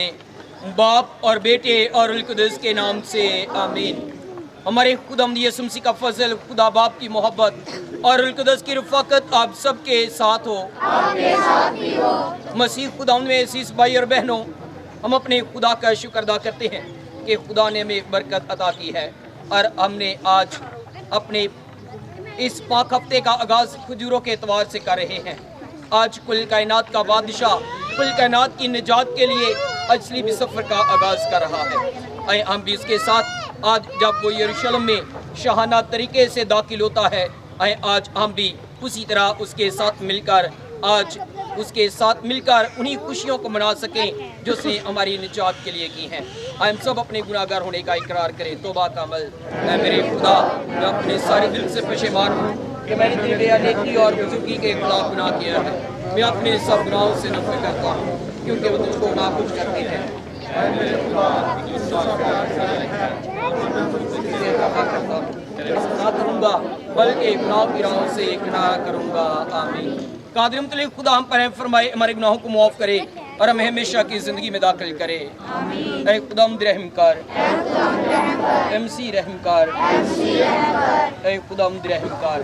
बाप और बेटे और रुल कुदस के नाम से आमीन। हमारे खुदावंद यीशु मसीह का फजल, खुदा बाप की मोहब्बत और रुल कुदस की रफ़ाकत आप सबके साथ हो। आपके साथ भी हो। मसीह खुदावंद में अज़ीज़ भाई और बहनों, हम अपने खुदा का शुक्र अदा करते हैं कि खुदा ने हमें बरकत अता की है और हमने आज अपने इस पाक हफ्ते का आगाज़ खजूरों के एतवार से कर रहे हैं। आज कुल कायनात का बादशाह कुल कायनात की निजात के लिए असली भी सफ़र का आगाज़ कर रहा है। आए हम भी इसके साथ आज जब वो यरूशलेम में शाहाना तरीके से दाखिल होता है, आए आज हम भी उसी तरह उसके साथ मिलकर उन्हीं खुशियों को मना सकें जो उसने हमारी निजात के लिए की हैं। हम सब अपने गुनाहगार होने का इकरार करें। तौबा का अमल। मेरे खुदा, मैं अपने सारे दिल से पशेमान हूँ कि मैंने तेरे अनेकी और बुजुर्गी के खिलाफ गुनाह किया है। मैं अपने सब गुनाहों से नफरत करता हूँ क्योंकि वो तुझको नाखुश करते हैं। ना करूँगा बल्कि गुनाह की राहों से इकरार करूँगा। आमीन। कादिर मुतल्लिक़ खुदा हम पर फरमाए, हमारे गुनाहों को माफ़ करे और हमें हमेशा की ज़िंदगी में दाखिल करे। ऐ खुदावंद रहम कर, MC रहम कर, ऐ खुदावंद रहम कर।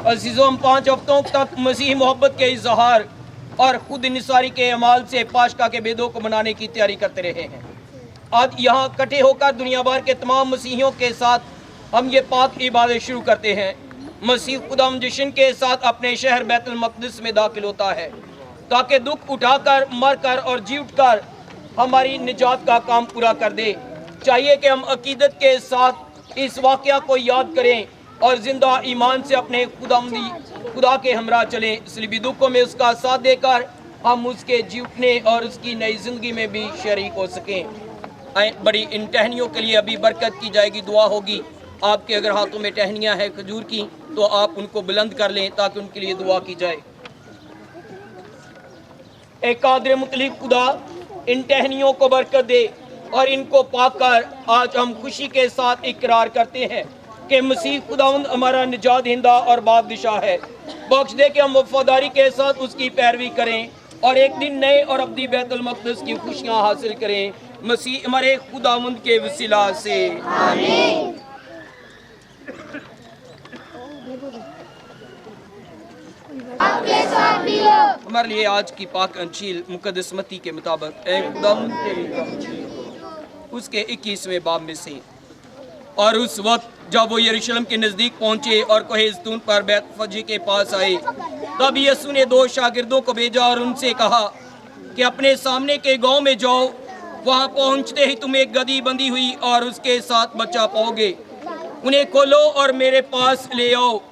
अज़ीज़ों, हम 5 हफ्तों तक मसीही मोहब्बत के इज़हार और खुद निसारी के अमाल से पाशका के बेदों को मनाने की तैयारी करते रहे हैं। आज यहाँ इकट्ठे होकर दुनिया भर के तमाम मसीहियों के साथ हम ये पाक इबादत शुरू करते हैं। मसीह खुदावंद जश्न के साथ अपने शहर बैतुल मक़दिस में दाखिल होता है ताकि दुख उठाकर, मरकर और जी उठकर हमारी निजात का काम पूरा कर दे। चाहिए कि हम अकीदत के साथ इस वाक़या को याद करें और ज़िंदा ईमान से अपने खुदा के हमरा चलें। सलीबी दुखों में उसका साथ देकर हम उसके जी उठने और उसकी नई ज़िंदगी में भी शरीक हो सकें। बड़ी इन टहनियों के लिए अभी बरकत की जाएगी, दुआ होगी। आपके अगर हाथों में टहनियाँ हैं खजूर की तो आप उनको बुलंद कर लें ताकि उनके लिए दुआ की जाए। एक कादिर मुतल्लिक़ खुदा इन टहनियों को बरकत दे और इनको पाकर आज हम खुशी के साथ इकरार करते हैं कि मसीह खुदावंद हमारा निजात हिंदा और बादशाह है। बख्श दे कि हम वफादारी के साथ उसकी पैरवी करें और एक दिन नए और अब्दी बैतुल मक़दिस की खुशियाँ हासिल करें। मसीह हमारे खुदावंद के वसीला से आमीन। हमारे लिए आज की पाक अंजील मुक़द्दस मत्ती के मुताबिक उसके 21वें बाब में से, और उस वक्त जब वो यरूशलेम के नज़दीक पहुंचे और कोहे ज़ैतून पर बैतफजी के पास आए, तब यीशु ने 2 शागिर्दों को भेजा और उनसे कहा कि अपने सामने के गांव में जाओ। वहां पहुंचते ही तुम एक गधी बंधी हुई और उसके साथ बच्चा पाओगे। उन्हें खोलो और मेरे पास ले आओ।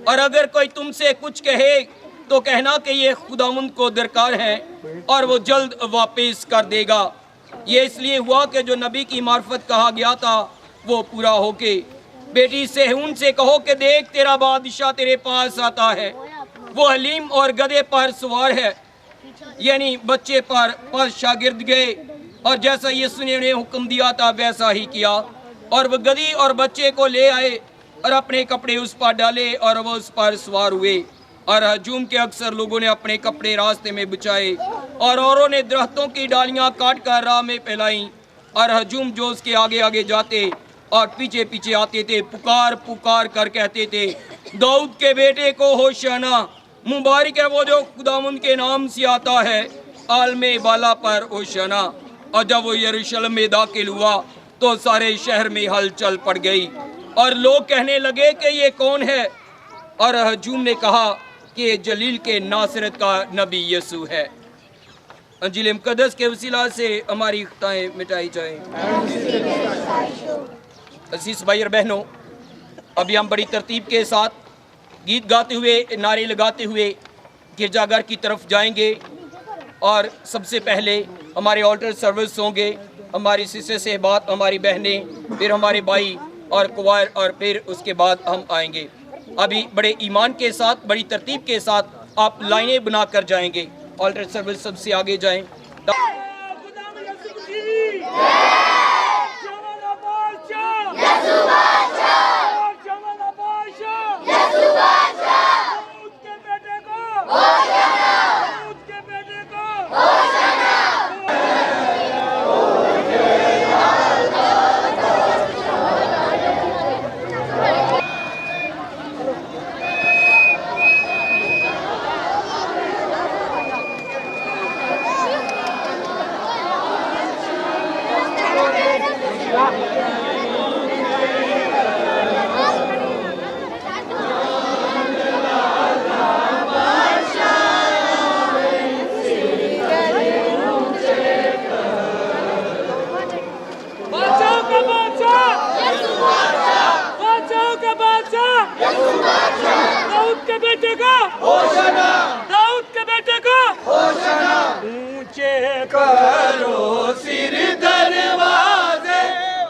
और अगर कोई तुमसे कुछ कहे तो कहना कि ये खुदावंद को दरकार है और वो जल्द वापस कर देगा। ये इसलिए हुआ कि जो नबी की मार्फत कहा गया था वो पूरा होके। बेटी सेहून से कहो कि देख, तेरा बादशाह तेरे पास आता है। वो हलीम और गधे पर सवार है। यानी बच्चे पर शागिर्द गए और जैसा यीशु ने उन्हें हुक्म दिया था वैसा ही किया, और वो गधी और बच्चे को ले आए और अपने कपड़े उस पर डाले और वो उस पर सवार हुए। और हजूम के अक्सर लोगों ने अपने कपड़े रास्ते में बिछाए और औरों ने दरख्तों की डालियां काट कर राह में फैलाई। और हजूम जो उसके आगे आगे जाते और पीछे पीछे आते थे, पुकार पुकार कर कहते थे, दाऊद के बेटे को होशाना, मुबारक है वो जो खुदावंद के नाम से आता है, आलमे बाला पर होशाना। और जब वो यरूशलेम में दाखिल हुआ तो सारे शहर में हलचल पड़ गई और लोग कहने लगे कि ये कौन है। और हजूम ने कहा कि जलील के नासरत का नबी यीशु है। अंजील मुक़द्दस के वसीला से हमारी खताएं मिटाई जाएं। अज़ीज़ भाई और बहनों, अभी हम बड़ी तरतीब के साथ गीत गाते हुए, नारे लगाते हुए गिरजाघर की तरफ जाएंगे और सबसे पहले हमारे ऑल्टर सर्विस होंगे। हमारी सिस्टर से बात, हमारी बहनें, फिर हमारे भाई और क्वायर, और फिर उसके बाद हम आएंगे। अभी बड़े ईमान के साथ, बड़ी तरतीब के साथ आप लाइनें बनाकर जाएंगे। ऑल्टर सर्विस सबसे आगे जाएं। दाऊद के बेटे का होशाना, दाऊद के बेटे का होशाना। ऊंचे करो सिर दरवाजे,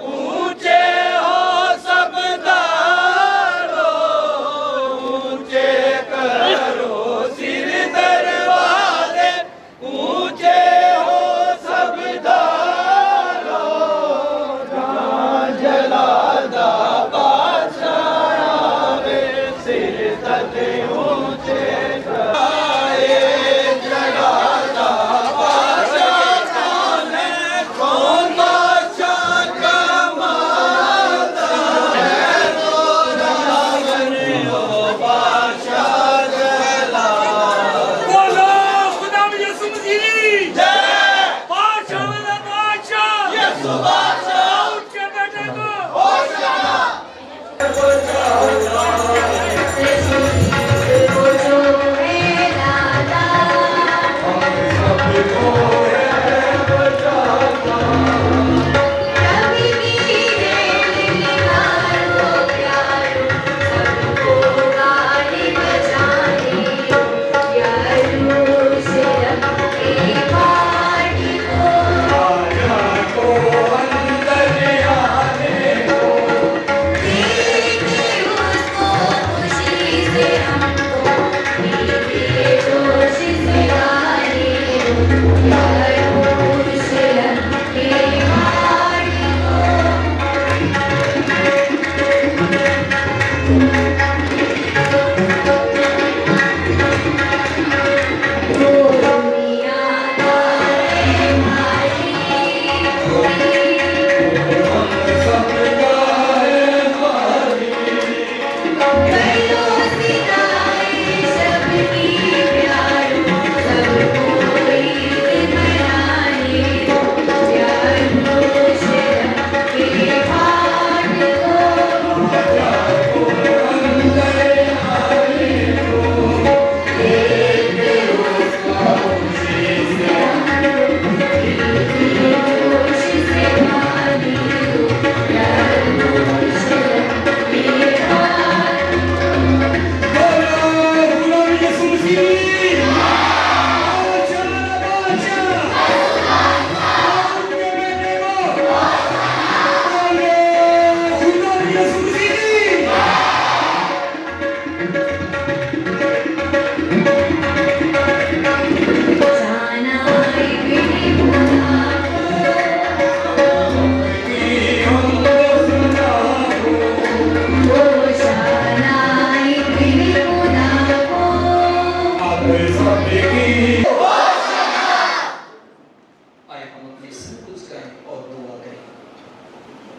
ऊंचे हो सब दारो, ऊंचे करो सिर दरवाजे, ऊंचे हो सब दारो। जहाँ जलादा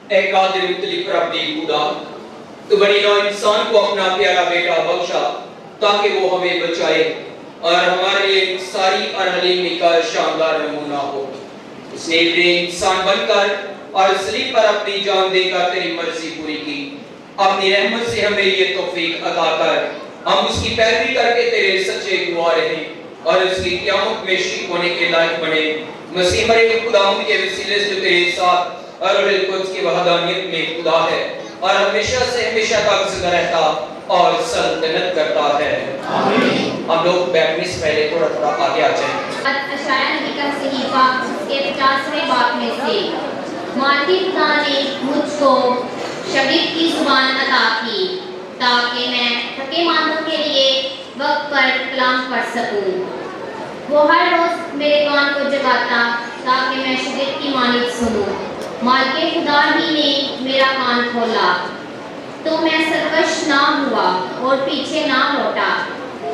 اے قادر مطلق رب خدا، تو بنی نوع انسان کو اپنا پیارا بیٹا بخشا تاکہ وہ ہمیں بچائے اور ہمارے لیے ساری اور حلیمی کا شاندار نمونہ ہو۔ اس نے ابن انسان بن کر اور صلیب پر اپنی جان دے کر تیری مرضی پوری کی۔ اپنی رحمت سے ہمیں یہ توفیق عطا کر ہم اس کی پیروی کر کے تیرے سچے گواہ رہیں اور اس کی قیامت میں شریک ہونے کے لائق بنے۔ مسیح مریم خداوند کے وسیلے سے تیرے ساتھ اور روح القدس کی وحدانیت میں خدا ہے اور ہمیشہ سے ہمیشہ تک زندہ رہتا اور سلطنت کرتا ہے۔ آمین۔ ہم لوگ بیٹھنے سے پہلے تھوڑا تھوڑا آگے آ جائیں۔ اشعیاء نبی کا صحیفہ اس کے 50ویں باب میں سے، مالک خدا نے مجھ کو شبیب کی زبان عطا کی تاکہ میں تھکے ماندوں کے لیے وقت پر کلام پڑھ سکوں۔ وہ ہر روز میرے کان کو جگاتا تاکہ میں شبیب کی مانند سنوں۔ مالک خدا ہی نے میرا کان کھولا تو میں سرکش نہ ہوا اور پیچھے نہ لوٹا۔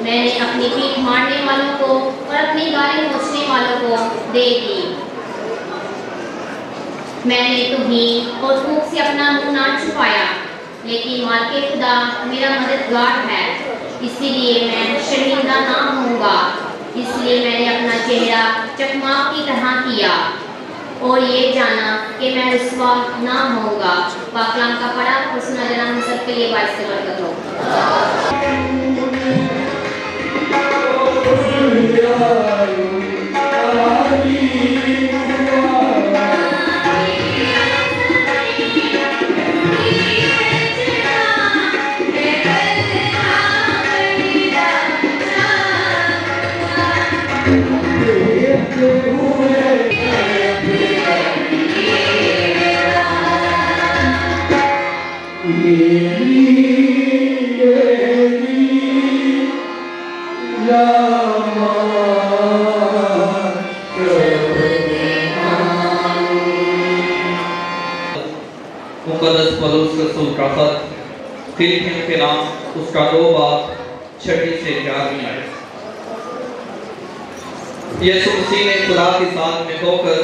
میں نے اپنی پیٹھ مارنے والوں کو اور اپنی گالیں نوچنے والوں کو دے دی۔ میں نے توہین اور تھوک سے اپنا منہ نہ چھپایا، لیکن مالک خدا میرا مددگار ہے، اسی لیے میں شرمندہ نہ ہوں گا۔ اس لیے میں نے اپنا چہرہ چکماق کی طرح کیا और ये जाना कि मैं रुस्वा ना होऊंगा। पाक कलाम का पढ़ा और सुना जाना हम सब के लिए बाइस से बरकत हो। मुकद्दस पौलुस रसूल का खत फिलिपियों के नाम उसका 2 बाब 6 से 11 आयत। यीशु मसीह ने खुदा के साथ में होकर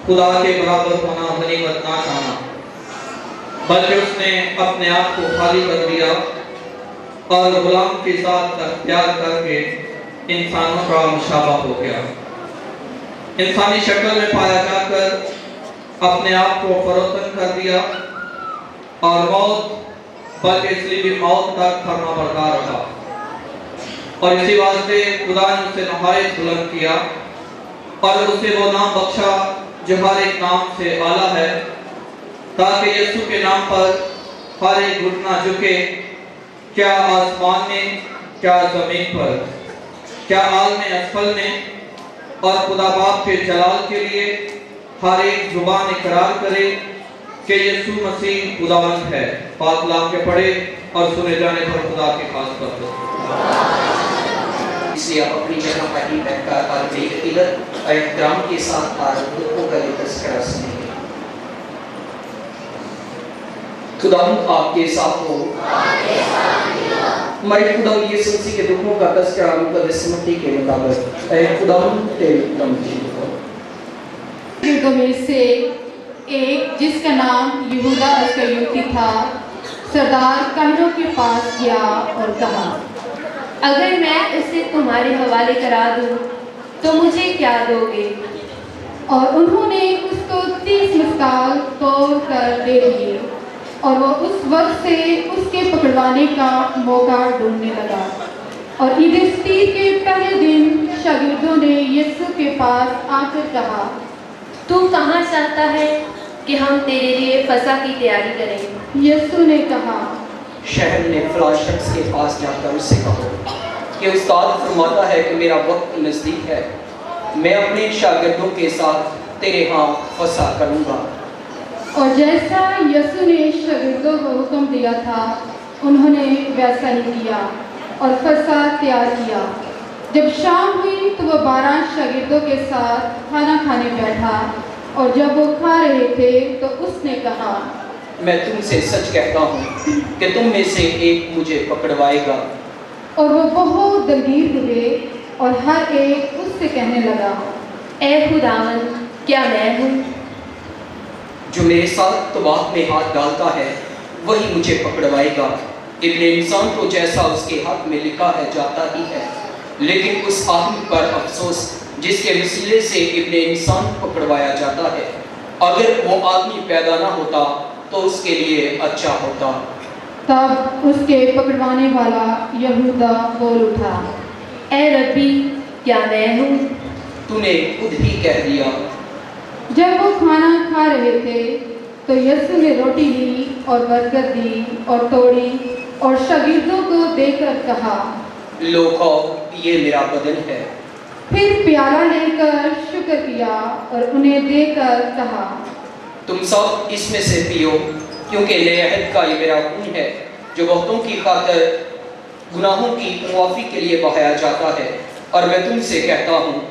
खुदा के बराबर होना गनीमत ना जाना, बल्कि उसने अपने आप को खाली कर दिया और गुलाम के साथ अख्तियार करके इंसानों का मुशाबा हो गया। इंसानी शक्ल में पाया जाकर अपने आप को फरोख्त कर दिया और मौत, बल्कि इसलिए भी मौत तक फरमा बरदार रहा। और इसी वास्ते खुदा ने उसे नहायत बुलंद किया और उसे वो नाम बख्शा जो हर एक नाम से आला है, ताकि यीशु के नाम पर हर एक घुटना झुके, क्या आसमान में, क्या जमीन पर, क्या आलम असफल में, और खुदा बाप के जलाल के लिए हर एक जुबान इकरार करे कि यीशु मसीह खुदावंद है। पाक कलाम के पढ़े और सुने जाने पर खुदा के खास पर इसलिए आप अपनी जगह पर ही बैठकर और बेअकीदत और इहतराम के साथ आरज़ू का ये तज़किरा सुनेंगे। खुदावंद आपके साथ हो। हमारे खुदावंद यीशु मसीह के दुखों का तज़किरा मुक़द्दस मत्ती के मुताबिक ऐ खुदावंद तेरी तमजीद हो। युद्धों में से एक, जिसका नाम यहूदा अस्करियोती था, सरदार काहनों के पास गया और कहा, अगर मैं उसे तुम्हारे हवाले करा दूं तो मुझे क्या दोगे? और उन्होंने उसको 30 मिस्काल तोड़ कर दे दिए और वो उस वक्त से उसके पकड़वाने का मौका ढूंढने लगा। और ईद फतीर के पहले दिन शागिर्दों ने यीशु के पास आकर कहा, तू कहाँ चाहता है कि हम तेरे लिए फसह की तैयारी करें? यीशु ने कहा, शहर ने फलां शख्स के पास जाकर उससे कहो कि उस्ताद फरमाता है कि मेरा वक्त नज़दीक है, मैं अपने शागिर्दों के साथ तेरे यहाँ फसह करूँगा। और जैसा यीशु ने शागिर्दों को हुक्म दिया था, उन्होंने वैसा ही किया और फसह तैयार किया। जब शाम हुई तो वो 12 शागिर्दों के साथ खाना खाने बैठा, और जब वो खा रहे थे तो उसने कहा, मैं तुमसे सच कहता हूँ कि तुम में से एक मुझे पकड़वाएगा। और वो बहुत दलगीर हुए और हर एक उससे कहने लगा, ए खुदावंद, क्या मैं हूँ? जो मेरे साथ तवाफ में हाथ डालता है वही मुझे पकड़वाएगा। इब्ने इंसान को जैसा उसके हक में लिखा है जाता ही है, लेकिन उस आदमी पर अफसोस जिसके वसीले से इब्ने इंसान पकड़वाया जाता है। अगर वो आदमी पैदा ना होता तो उसके लिए अच्छा होता। तब उसके पकड़वाने वाला यहूदा बोल उठा, ए रब्बी, क्या मैं हूँ? तूने खुद ही कह दिया। जब वो खाना खा रहे थे तो यीशु ने रोटी ली और बरकत दी और तोड़ी और शागिर्दों को देकर कहा, लो खाओ, ये मेरा बदन है। फिर प्याला लेकर शुक्र किया और उन्हें देकर कहा, तुम सब इसमें से पियो, क्योंकि नए अहद का ये मेरा खून है जो बहुतों की खातिर गुनाहों की मुआफ़ी के लिए बहाया जाता है। और मैं तुमसे कहता हूँ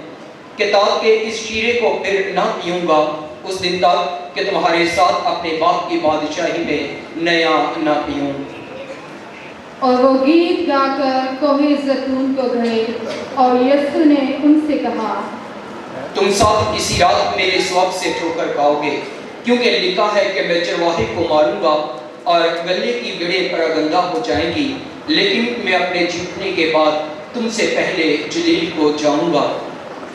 कि ताकि के इस शीरे को फिर ना पीऊँगा उस दिन तक कि तुम्हारे साथ अपने बाप की बादशाही में नया ना पीऊँ। और वो गीत गाकर कोहे ज़ैतून को गए और यीशु ने उनसे कहा, तुम सब इसी रात मेरे स्वाब से ठोकर खाओगे, क्योंकि लिखा है कि मैं चरवाहे को मारूंगा और गले की जड़ें परागंदा हो जाएंगी, लेकिन मैं अपने जीतने के बाद तुमसे पहले जलील को जाऊंगा।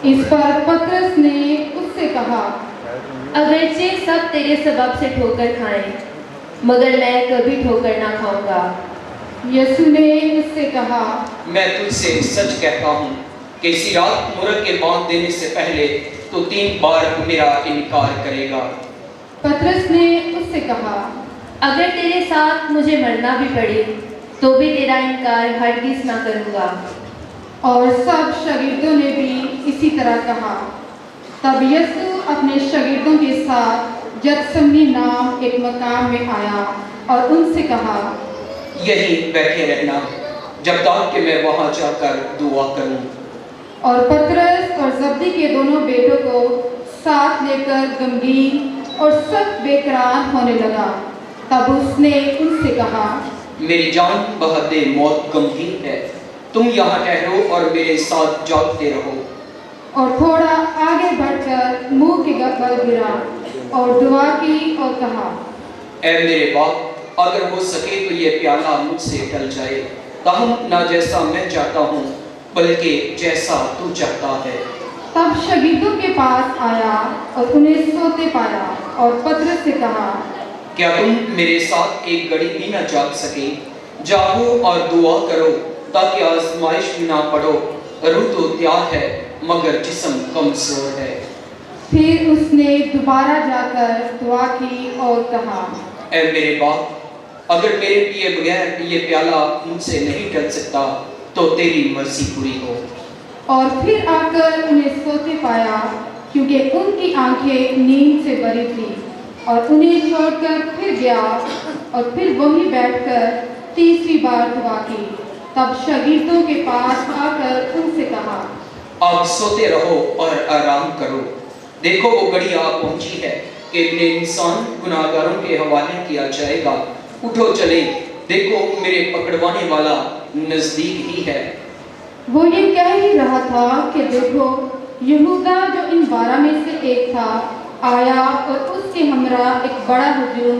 इस पर पतरस ने उससे कहा, अगरचे सब तेरे सबब से ठोकर खाएं, मगर मैं कभी ठोकर ना खाऊंगा। यीशु ने उससे कहा, मैं तुझसे सच कहता हूँ कि इसी रात मुर्ग के बांध देने से पहले तो 3 बार मेरा इनकार करेगा। पतरस ने उससे कहा, अगर तेरे साथ मुझे मरना भी पड़े तो भी तेरा इनकार हरगिज ना करूंगा। और सब शागिर्दों ने भी इसी तरह कहा। तब यीशु अपने शागिर्दों के साथ गतसमनी नाम एक मकाम में आया और उनसे कहा, यहीं बैठे रहना जब तक कि मैं वहां जाकर दुआ करूं। और पतरस और जब्दी के दोनों बेटों को साथ लेकर गमगीन और सख्त बेकरार होने लगा। तब उसने उनसे कहा, मेरी जान बहदे मौत गंभीर है, तुम यहाँ ठहरो और मेरे साथ जागते रहो। और थोड़ा आगे बढ़कर मुंह के बल गिरा और दुआ की और कहा, ऐ मेरे बाप, अगर हो सके तो ये प्याला मुझसे टल जाए, ताहम ना जैसा मैं चाहता हूँ बल्कि जैसा तू चाहता है। तब शागिर्दों के पास आया और उन्हें सोते पाया और पतरस से कहा, क्या तुम मेरे साथ एक घड़ी भी न जाग सके? जागो और दुआ करो ताकि आजमाइश में ना पड़ो। रूह तो तैयार है मगर जिस्म कमजोर है। फिर उसने दोबारा जाकर दुआ की और कहा, ऐ मेरे बाप, अगर मेरे पिए बगैर ये प्याला मुझसे नहीं टल सकता तो तेरी मर्जी पूरी हो। और फिर आकर उन्हें सोते पाया, क्योंकि उनकी आंखें नींद से भरी थी। और उन्हें छोड़कर फिर गया और फिर वहीं बैठकर 3री बार दुआ की। तब शागिर्दों के पास आकर उनसे कहा, अब सोते रहो और आराम करो। देखो वो घड़ी आ पहुंची है कि इब्ने इंसान गुनाहगारों के हवाले किया जाएगा। उठो चले, देखो मेरे पकड़वाने वाला नजदीक ही है। वो ये कह ही रहा था कि देखो, यहूदा जो इन 12 में से एक था आया और उसके हमरा एक बड़ा हुजूम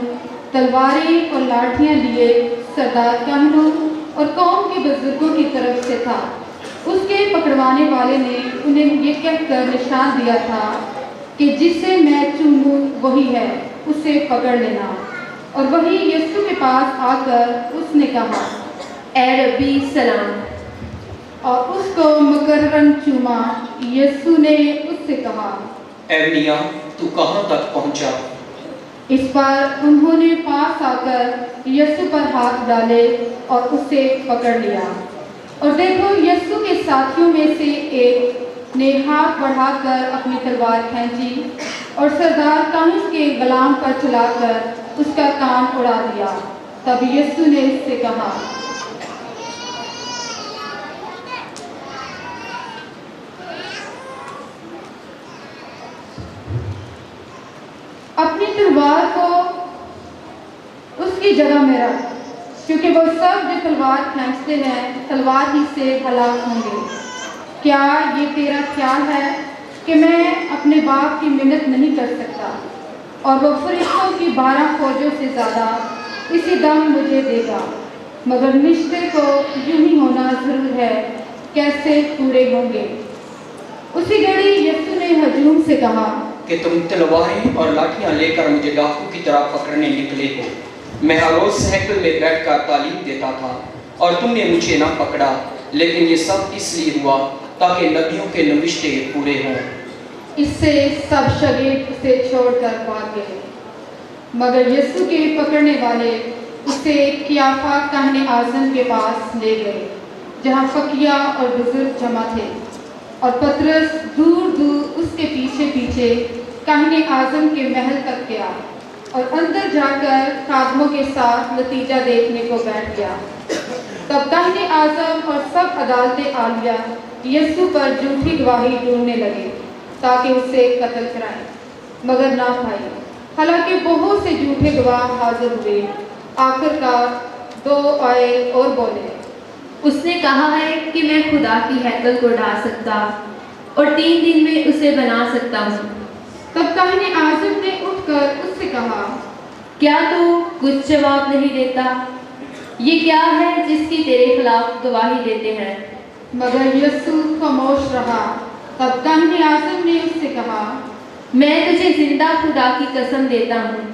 तलवारें और लाठियां लिए सरदार काहनों और कौम के बुजुर्गों की तरफ से था। उसके पकड़वाने वाले ने उन्हें ये कहकर निशान दिया था कि जिसे मैं चूमूं वही है, उसे पकड़ लेना। और वही यीशु के पास आकर उसने कहा, ए रब्बी सलाम, और उसको मुकर्रन चूमा। यीशु ने उससे कहा, ऐ मियां, तू कहाँ तक पहुंचा? इस पर उन्होंने पास आकर यीशु पर हाथ डाले और उसे पकड़ लिया। और देखो, यीशु के साथियों में से एक ने हाथ बढ़ाकर अपनी तलवार खींची और सरदार काहन के गुलाम पर चलाकर उसका कान उड़ा दिया। तब यीशु ने उससे कहा, अपनी तलवार को उसकी जगह में रख, क्योंकि वो सब जो तलवार खींचते हैं तलवार ही से हलाक होंगे। क्या ये तेरा ख्याल है कि मैं अपने बाप की मिन्नत नहीं कर सकता और वो फरिश्तों की 12 फौजों से ज़्यादा इसी दम मुझे देगा? मगर रिश्ते को यूं ही होना ज़रूर है, कैसे पूरे होंगे? उसी घड़ी यीशु ने हजूम से कहा कि तुम तलवारें और लाठियां लेकर मुझे डाकू की तरह पकड़ने निकले हो। मैं हर रोज सहकल में बैठकर तालीम देता था और तुमने मुझे ना पकड़ा, लेकिन ये सब इसलिए हुआ ताकि नबियों के नविश्ते पूरे हों। इससे सब शागिर्द उसे छोड़कर भाग गए। मगर यीशु के पकड़ने वाले उसे कियाफा काहने आज़म के पास ले गए, जहाँ फकिया और बुजुर्ग जमा थे। और पतरस दूर दूर उसके पीछे पीछे काहने आज़म के महल तक गया और अंदर जाकर खादमों के साथ नतीजा देखने को बैठ गया। तब काहने आज़म और सब अदालतें आलिया यीशु पर झूठी गवाही ढूंढने लगे ताकि उसे कत्ल कराएं, मगर ना पाए। हालांकि बहुत से झूठे गवाह हाजिर हुए। आखिरकार 2 आए और बोले, उसने कहा है कि मैं खुदा की हैकल को ढा सकता और 3 दिन में उसे बना सकता हूँ। तब काहने आज़म ने उठकर उससे कहा, क्या तू कुछ जवाब नहीं देता? ये क्या है जिसकी तेरे खिलाफ गवाही देते हैं? मगर यीशु खामोश रहा। तब काहने आज़म ने उससे कहा, میں تجھے زندہ خدا کی قسم دیتا ہوں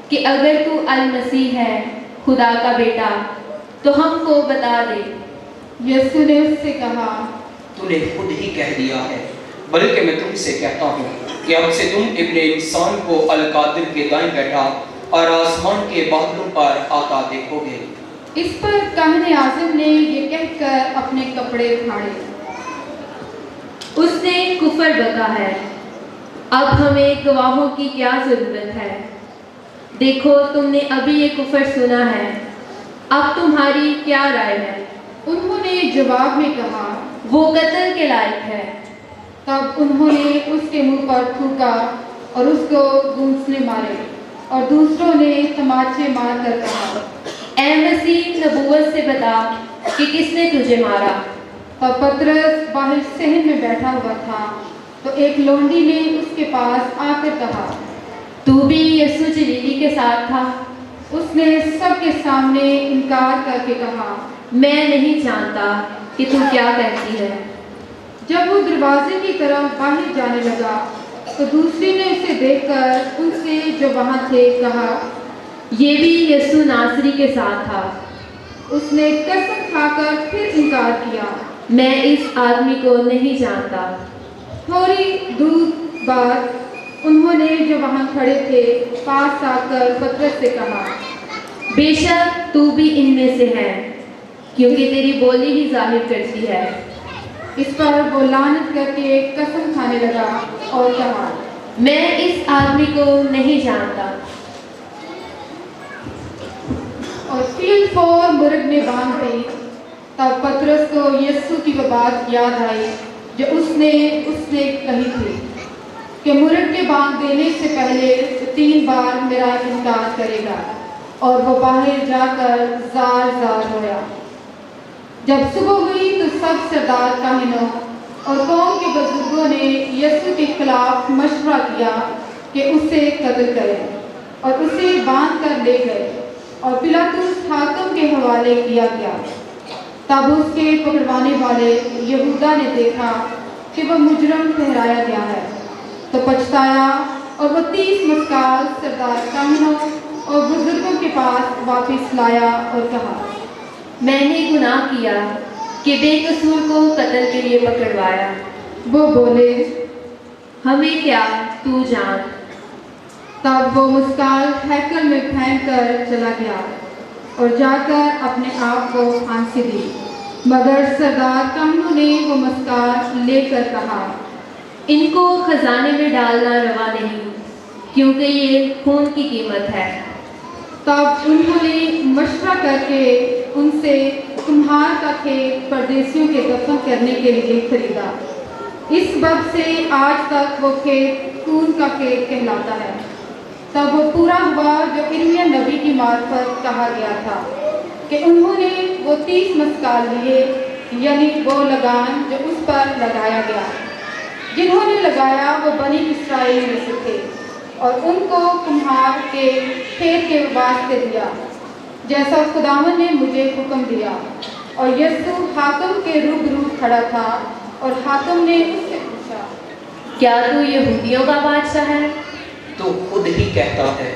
کہ اگر تو المسیح ہے خدا کا بیٹا تو ہم کو بتا دے۔ یسوع نے اس سے کہا، تو نے خود ہی کہہ دیا ہے، بلکہ میں تم سے کہتا ہوں کہ اب سے تم ابن انسان کو القادر کے دائیں بیٹھا اور آسمان کے بادلوں پر آتا دیکھو گے۔ اس پر کاہن اعظم نے یہ کہہ کر اپنے کپڑے پھاڑے۔ اس نے کفر بکا ہے، اب ہمیں گواہوں کی کیا ضرورت ہے؟ دیکھو تم نے ابھی یہ کفر سنا ہے، اب تمہاری کیا رائے ہے؟ انہوں نے جواب میں کہا، وہ قتل کے لائق ہے۔ تب انہوں نے اس کے منہ پر تھوکا اور اس کو گونسنے مارے، اور دوسروں نے تماچے مار کر کہا، اے مسیح نبوت سے بتا کہ کس نے تجھے مارا؟ تب پطرس باہر صحن میں بیٹھا ہوا تھا، تو ایک لونڈی نے اس کے پاس آ کر کہا، تو بھی یسوع جلیلی کے ساتھ تھا؟ اس نے سب کے سامنے انکار کر کے کہا، میں نہیں جانتا کہ تو کیا کہتی ہے۔ جب وہ دروازے کی طرف باہر جانے لگا تو دوسری نے اسے دیکھ کر ان سے جو وہاں تھے کہا، یہ بھی یسوع ناصری کے ساتھ تھا۔ اس نے قسم کھا کر پھر انکار کیا، میں اس آدمی کو نہیں جانتا۔ تھوڑی دور بعد انہوں نے جو وہاں کھڑے تھے پاس آ کر پطرس سے کہا، بے شک تو بھی ان میں سے ہے، کیونکہ تیری بولی ہی ظاہر کرتی ہے۔ اس پر وہ لعنت کر کے قسم کھانے لگا اور کہا، میں اس آدمی کو نہیں جانتا۔ اور فیل فور مرغ نے بانگ دی۔ تب پطرس کو یسوع کی وہ بات یاد آئی جو اس نے کہی تھی کہ مرغ کے بانگ دینے سے پہلے 3 بار میرا انکار کرے گا، اور وہ باہر جا کر زار زار رویا۔ جب صبح ہوئی تو سب سردار کاہنوں اور قوم کے بزرگوں نے یسوع کے خلاف مشورہ کیا کہ اسے قتل کریں، اور اسے باندھ کر لے گئے اور پلاطس حاکم کے حوالے کیا گیا۔ تب اس کے پکڑوانے والے یہودا نے دیکھا کہ وہ مجرم ٹھہرایا گیا ہے، تو پچھتایا اور وہ 30 مسکال سردار کاہنوں اور بزرگوں کے پاس واپس لایا اور کہا، میں نے گناہ کیا کہ بے قصور کو قتل کے لیے پکڑوایا۔ وہ بولے، ہمیں کیا، تو جان۔ تب وہ مسکال ہیکل میں پھینک کر چلا گیا اور جا کر اپنے آپ کو پھانسی دی، مگر سردار کاہنوں نے وہ مسکال لے کر کہا، ان کو خزانے میں ڈالنا روا نہیں، کیونکہ یہ خون کی قیمت ہے۔ تب انہوں نے مشورہ کر کے ان سے کمہار کا کھیت پردیسیوں کے دفن کرنے کے لیے خریدا۔ اس وقت سے آج تک وہ کھیت خون کا کھیت کہلاتا ہے۔ تب وہ پورا ہوا جو ارمیا نبی کی معرفت کہا گیا تھا کہ انہوں نے وہ 30 مسکال لیے، یعنی وہ لگان جو اس پر لگایا گیا۔ جنہوں نے لگایا وہ بنی اسرائیل میں سے تھے، اور ان کو کمہار کے کھیت کے واسطے دیا، جیسا خداوند نے مجھے حکم دیا۔ اور یسوع حاکم کے روبرو کھڑا تھا، اور حاکم نے اس سے پوچھا، کیا تو یہودیوں کا بادشاہ ہے؟ تو خود ہی کہتا ہے۔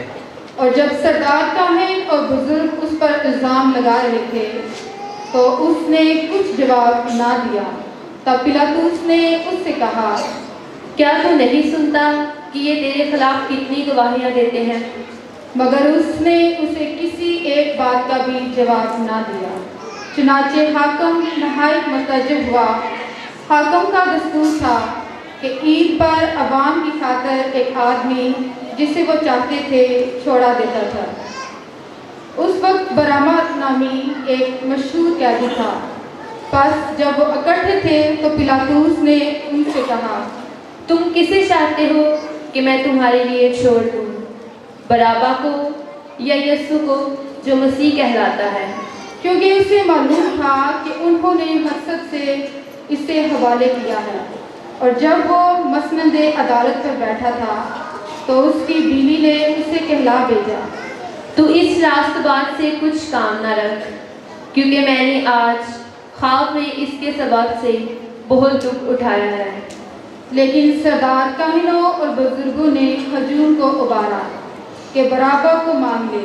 اور جب سردار کاہن اور بزرگ اس پر الزام لگا رہے تھے تو اس نے کچھ جواب نہ دیا۔ تب پلاطس نے اس سے کہا، کیا تو نہیں سنتا کہ یہ تیرے خلاف کتنی گواہیاں دیتے ہیں؟ مگر اس نے اسے کسی ایک بات کا بھی جواب نہ دیا۔ چنانچہ حاکم نہایت متعجب ہوا۔ حاکم کا دستور تھا کہ عید پر عوام کی خاطر ایک آدمی جسے وہ چاہتے تھے چھوڑا دیتا تھا۔ اس وقت برامہ نامی ایک مشہور قیدی تھا۔ پس جب وہ اکٹھے تھے تو پلاطس نے ان سے کہا، تم کسے چاہتے ہو کہ میں تمہارے لیے چھوڑ دوں، برابا کو یا یسوع کو جو مسیح کہلاتا ہے؟ کیونکہ اسے معلوم تھا کہ انہوں نے مقصد سے اسے حوالے کیا ہے۔ اور جب وہ مسند عدالت پر بیٹھا تھا تو اس کی بیوی نے اسے کہلا بھیجا، تو اس راست بات سے کچھ کام نہ رکھ، کیونکہ میں نے آج خواب میں اس کے سبب سے بہت دکھ اٹھایا ہے۔ लेकिन सरदार काहिनों और बुजुर्गों ने हजूम को उबारा कि बराबा को मांग ले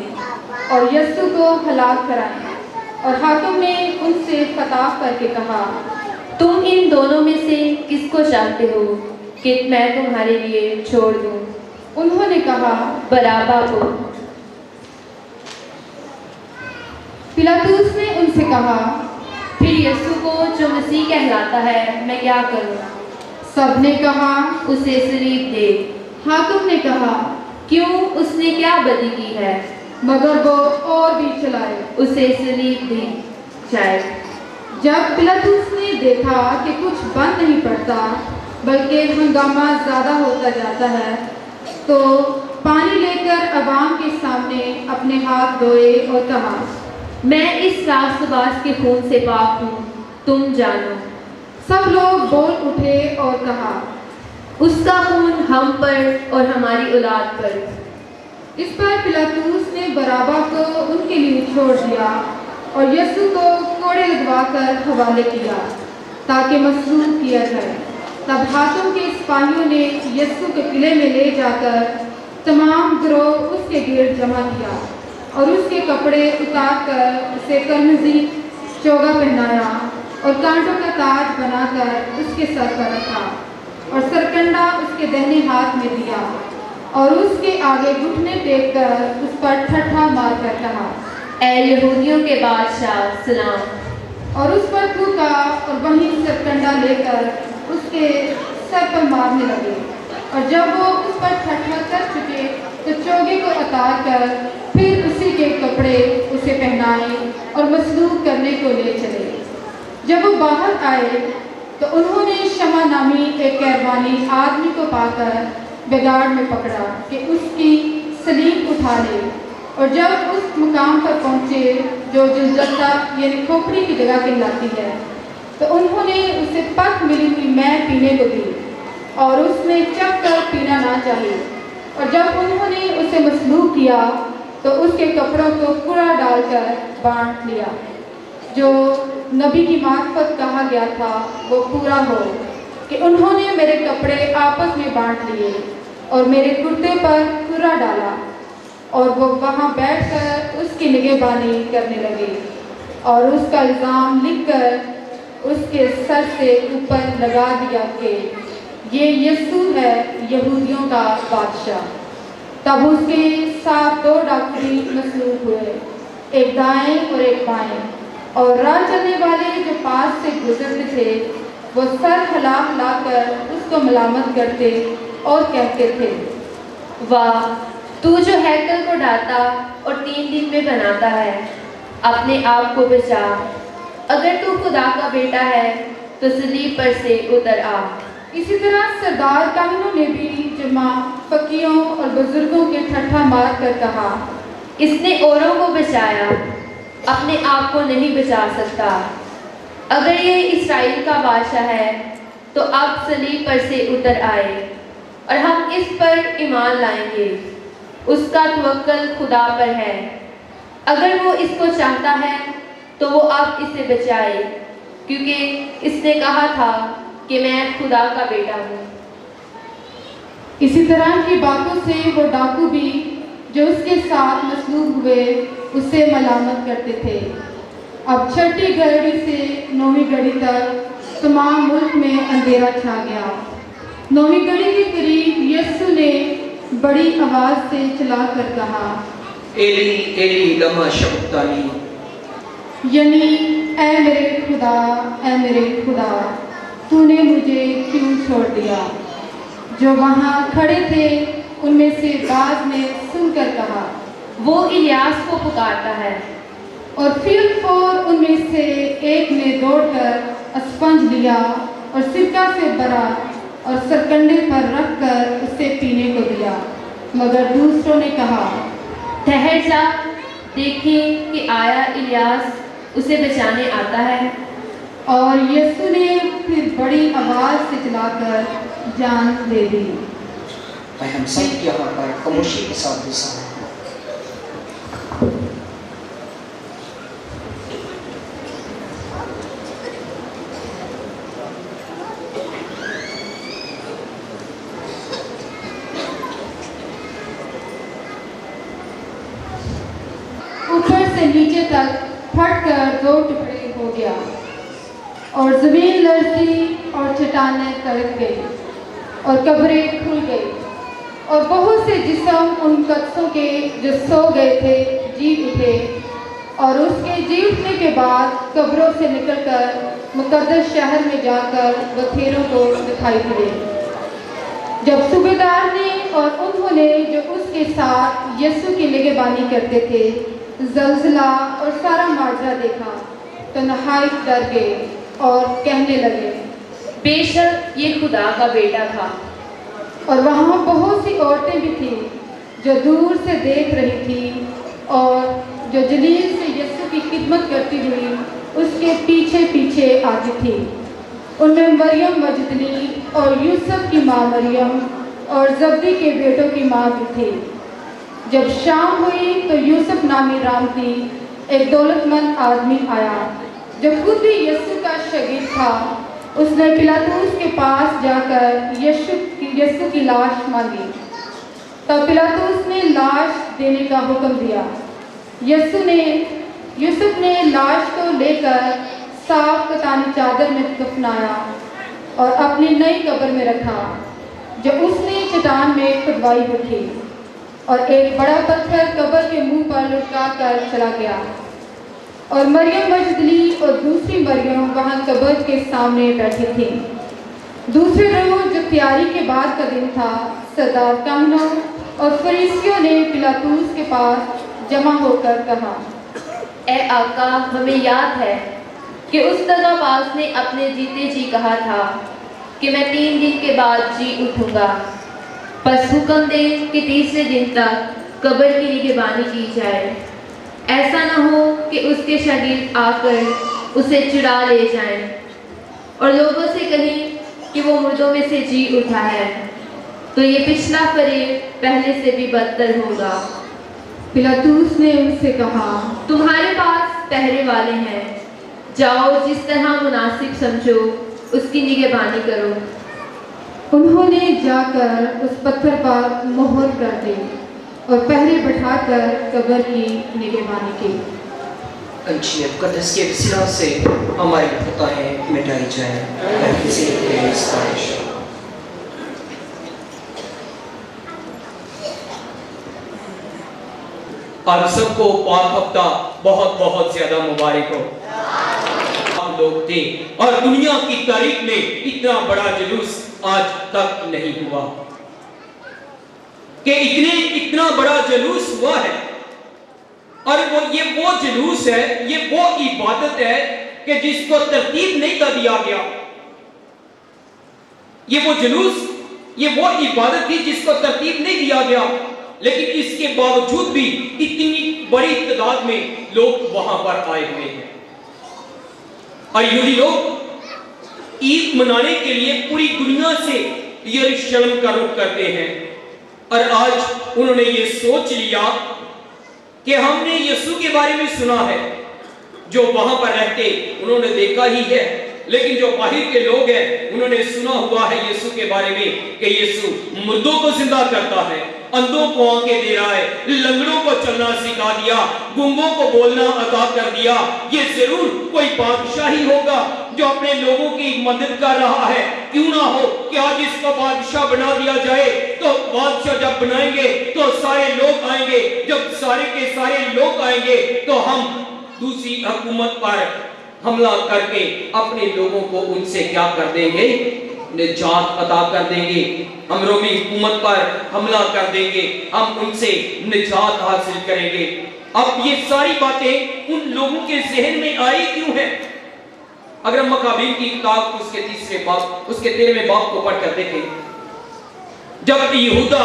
और यस्सु को हलाक कराएं। और हाकिम ने उनसे खिताब करके कहा, तुम इन दोनों में से किसको चाहते हो कि मैं तुम्हारे लिए छोड़ दूं? उन्होंने कहा, बराबा को। पिलातुस ने उनसे कहा, फिर यीशु को जो मसीह कहलाता है मैं क्या करूं? सबने कहा, उसे सलीब दे। हाकिम ने कहा, क्यों, उसने क्या बदी की है? मगर वो और भी चलाए। उसे सलीब दी जाए। जब पिलातुस ने देखा कि कुछ बन नहीं पड़ता बल्कि हंगामा ज़्यादा होता जाता है, तो पानी लेकर अवाम के सामने अपने हाथ धोए और कहा, मैं इस रास्तबाज के खून से पाक हूँ, तुम जानो। सब लोग बोल उठे और कहा, उसका खून हम पर और हमारी औलाद पर। इस पर पिलातुस ने बराबा को उनके लिए छोड़ दिया और यीशु को कोड़े लगवाकर हवाले किया ताकि मसलूब किया जाए। तब हाकिम के सिपाहियों ने यीशु के किले में ले जाकर तमाम गिरोह उसके गिर्द जमा किया और उसके कपड़े उतार कर उसे करमजी चोगा पहनाया और कांटों का ताज बनाकर उसके सर पर रखा और सरकंडा उसके दाहिने हाथ में दिया और उसके आगे घुटने टेक कर उस पर ठट्ठा मार कर कहा, ऐ यहूदियों के बादशाह सलाम। और उस पर थूका और वहीं सरकंडा लेकर उसके सर पर मारने लगे। और जब वो उस पर ठट्ठा कर चुके तो चोगे को उतार कर फिर उसी के कपड़े उसे पहनाए और मसलूब करने को ले चले। जब वो बाहर आए तो उन्होंने शमा नामी एक कैरवानी आदमी को पाकर बिगाड़ में पकड़ा कि उसकी सलीब उठा ले। और जब उस मुकाम पर पहुँचे जो जलजलता यानी खोपड़ी की जगह कहलाती है, तो उन्होंने उसे पक मिली हुई मैं पीने को दी और उसने चख कर पीना ना चाहिए। और जब उन्होंने उसे मसलूब किया तो उसके कपड़ों को कूड़ा डालकर बांट लिया। जो नबी की मार्फत कहा गया था वो पूरा हो कि उन्होंने मेरे कपड़े आपस में बांट लिए और मेरे कुर्ते पर कूड़ा डाला। और वो वहाँ बैठकर उसकी निगहबानी करने लगे और उसका इल्ज़ाम लिखकर उसके सर से ऊपर लगा दिया कि ये यीशु है यहूदियों का बादशाह। तब उसके साथ 2 डाकू मसलूब हुए, एक दाएं और एक बाएं। और राह चलने वाले जो पास से गुजरते थे वो सर हिला हिलाकर उसको मलामत करते और कहते थे, वाह, तू जो हैकल को ढाता और 3 दिन में बनाता है, अपने आप को बचा। अगर तू खुदा का बेटा है तो सलीब पर से उतर आ। इसी तरह सरदार काहिनों ने भी जमा फकीरों और बुजुर्गों के ठट्ठा मार कर कहा, इसने औरों को बचाया, अपने आप को नहीं बचा सकता। अगर ये इस्राएल का बादशाह है तो अब सलीब पर से उतर आए और हम इस पर ईमान लाएंगे। उसका तवक्कल खुदा पर है। अगर वो इसको चाहता है तो वो अब इसे बचाए, क्योंकि इसने कहा था कि मैं खुदा का बेटा हूँ। इसी तरह की बातों से वो डाकू भी जो उसके साथ मसलूब हुए उससे मलामत करते थे। अब 6ठी घड़ी से 9वीं घड़ी तक तमाम मुल्क में अंधेरा छा गया। 9वीं घड़ी के करीब यीशु ने बड़ी आवाज़ से चिल्लाकर कहा, एली एली लमा शबक्तानी, यानी ऐ मेरे खुदा तूने मुझे क्यों छोड़ दिया। जो वहाँ खड़े थे उनमें से बाज ने सुनकर कहा, वो इलियास को पुकारता है। और फिर फौर उनमें से एक ने दौड़कर स्पंज लिया और सिरका से भरा और सरकंडे पर रखकर उसे पीने को दिया। मगर दूसरों ने कहा, ठहर जा, देखें कि आया इलियास उसे बचाने आता है। और यीशु ने फिर बड़ी आवाज़ से चिल्लाकर जान दे दी। हम सब यहाँ पर खामोशी के साथ बैठे हैं। से नीचे तक फटकर 2 टुकड़े हो गया और ज़मीन लरज़ी और चट्टानें तड़क गई और कब्रें खुल गई और बहुत से जिस्म उन कत्सों के जो सो गए थे जी उठे और उसके जी उठने के बाद कब्रों से निकलकर मुकद्दस शहर में जाकर बखेरों को दिखाई पड़े। जब सूबेदार ने और उन्होंने जो उसके साथ यीशु की निगहबानी करते थे ज़लज़ला और सारा माजरा देखा तो नहायत डर गए और कहने लगे, बेशक ये खुदा का बेटा था। और वहाँ बहुत सी औरतें भी थीं जो दूर से देख रही थी और जो जलील से यीशु की खिदमत करती हुई उसके पीछे पीछे आती थी। उनमें मरियम मजदली और यूसुफ की माँ मरियम और जब्दी के बेटों की माँ भी थी। जब शाम हुई तो यूसुफ नामी रामती एक दौलतमंद आदमी आया जो खुद भी यीशु का शागिर्द था। उसने पिलातुस के पास जाकर यीशु की लाश मांगी। तब पिलातुस ने लाश देने का हुक्म दिया। यूसुफ ने लाश को लेकर साफ कतानी चादर में कफनाया और अपनी नई कब्र में रखा जो उसने चट्टान में खुदवाई हुई थी और एक बड़ा पत्थर कब्र के मुंह पर लुढ़का कर चला गया। और मरियम मजदली और दूसरी मरियम वहाँ कब्र के सामने बैठी थी। दूसरे रोज़ जब तैयारी के बाद का दिन था, सरदार काहनों और फरीसियों ने पिलातुस के पास जमा होकर कहा, ए आका, हमें याद है कि उस दगाबाज ने अपने जीते जी कहा था कि मैं 3 दिन के बाद जी उठूंगा। बस हुक्म दे कि तीसरे दिन तक कब्र की निगहबानी की जाए, ऐसा न हो कि उसके शागिर्द आकर उसे चुरा ले जाएं और लोगों से कहें कि वो मुर्दों में से जी उठा है, तो ये पिछला फरेब पहले से भी बदतर होगा। पिलातुस ने उनसे कहा, तुम्हारे पास पहरे वाले हैं, जाओ जिस तरह मुनासिब समझो उसकी निगहबानी करो। उन्होंने जाकर उस पत्थर पर मोहर कर दी और पहरे बैठाकर कब्र की निगहबानी की। अंशीय मुकद्दस के वसीला से हमारी खताएं मिटाई जाएं। किसी तेरी सिफारिश। आप सबको पाक हफ्ता बहुत बहुत ज्यादा मुबारक हो। हम लोग थे और दुनिया की तारीख में इतना बड़ा जुलूस आज तक नहीं हुआ कि इतना बड़ा जुलूस हुआ है। और वो जुलूस है, ये वो इबादत है कि जिसको तरतीब नहीं कर दिया गया। ये वो जुलूस, ये वो इबादत थी जिसको तरतीब नहीं दिया गया, लेकिन इसके बावजूद भी इतनी बड़ी तादाद में लोग वहां पर आए हुए हैं। और यहूदी लोग ईद मनाने के लिए पूरी दुनिया से यरूशलेम का रुख करते हैं। और आज उन्होंने ये सोच लिया कि हमने यीशु के बारे में सुना है, जो वहां पर रहते उन्होंने देखा ही है, लेकिन जो बाहर के लोग हैं उन्होंने सुना हुआ है यीशु के बारे में कि यीशु मुर्दों को जिंदा करता है, अंधों को आंखें दे रहा है, लंगड़ों को चलना सिखा दिया, गूंगों को बोलना अता कर दिया। ये जरूर कोई बादशाह ही होगा जो अपने लोगों की मदद कर रहा है। क्यों ना हो कि आज इसको बादशाह बना दिया जाए। तो बादशाह जब बनाएंगे तो सारे लोग आएंगे, जब सारे के सारे लोग आएंगे तो हम दूसरी हुकूमत पर हमला करके अपने लोगों को उनसे क्या कर देंगे, निजात अता कर देंगे। हम रोमी हुकूमत पर हमला कर देंगे, हम उनसे निजात हासिल करेंगे। अब ये सारी बातें उन लोगों के जहन में आई क्यों है? अगर हम मकाबीन की किताब उसके 3 बाब उसके 13वें बाब को पढ़कर देखें, जब यहूदा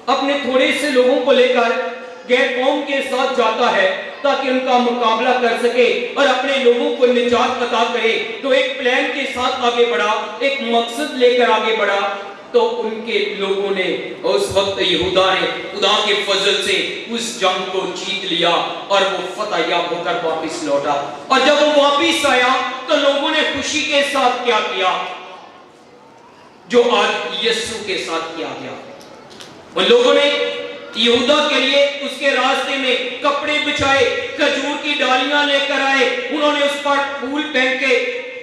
अपने थोड़े से लोगों को लेकर गैर कौम के साथ जाता है ताकि उनका मुकाबला कर सके और अपने लोगों को निजात अता करे, तो एक प्लान के साथ आगे बढ़ा, एक मकसद लेकर आगे बढ़ा। तो उनके लोगों ने उस वक्त यहूदा ने खुदा के फजल से उस जंग को जीत लिया और वो फतह याब होकर वापस लौटा। और जब वो वापस आया तो लोगों ने खुशी के साथ क्या किया जो आज यीशु के साथ किया गया। उन लोगों ने یہودا کے لیے اس کے راستے میں کپڑے بچھائے، کھجور کی ڈالیاں لے کر آئے، انہوں نے اس پر پھول پھینکے،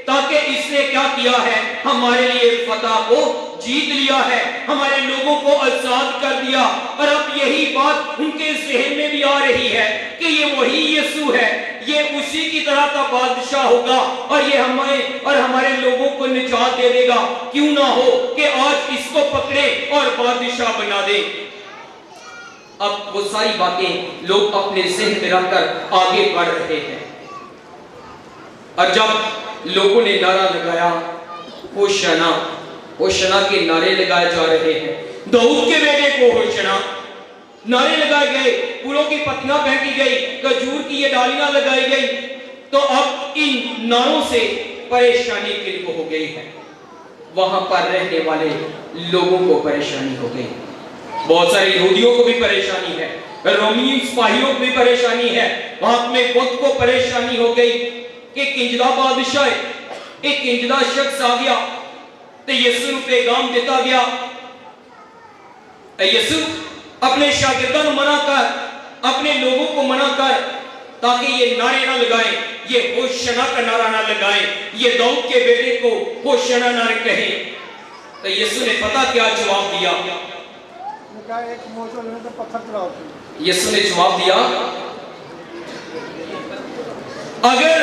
تاکہ اس نے کیا کیا ہے؟ ہمارے لیے فتح کو جیت لیا ہے، ہمارے لوگوں کو آزاد کر دیا۔ اور اب یہی بات ان کے ذہن میں بھی آ رہی ہے کہ یہ وہی یسوع ہے، یہ اسی کی طرح کا بادشاہ ہوگا اور یہ ہمیں اور ہمارے لوگوں کو نجات دے دے گا۔ کیوں نہ ہو کہ آج اس کو پکڑے اور بادشاہ بنا دے۔ اب وہ ساری باتیں لوگ اپنے ذہن میں رکھ کر آگے بڑھ رہے ہیں، اور جب لوگوں نے نعرہ لگایا ہوشنا، ہوشنا کے نعرے لگائے جا رہے ہیں، داؤد کے بیٹے کو ہوشنا، نعرے لگائے گئے، پھولوں کی پتیاں پھینکی گئی، کھجور کی یہ ڈالیاں لگائی گئی، تو اب ان نعروں سے پریشانی کن کو ہو گئی ہے؟ وہاں پر رہنے والے لوگوں کو پریشانی ہو گئی، بہت سارے یہودیوں کو بھی پریشانی ہے، رومی سپاہیوں کو بھی پریشانی ہے، وہاں میں وقت کو پریشانی ہو گئی کہ کنجدہ بادشاہ ہے، ایک کنجدہ شخص آ گیا تو یسوع نے پیغام دیتا گیا، اے یسوع اپنے شاگردوں منع کر، اپنے لوگوں کو منع کر، تاکہ یہ نعرے نہ لگائیں، یہ ہوشنا کا نعرہ نہ لگائیں، یہ داؤد کے بیٹے کو ہوشنا نہ کہیں۔ تو یسوع نے پتہ کیا جواب دیا؟ یسوع نے جواب دیا، اگر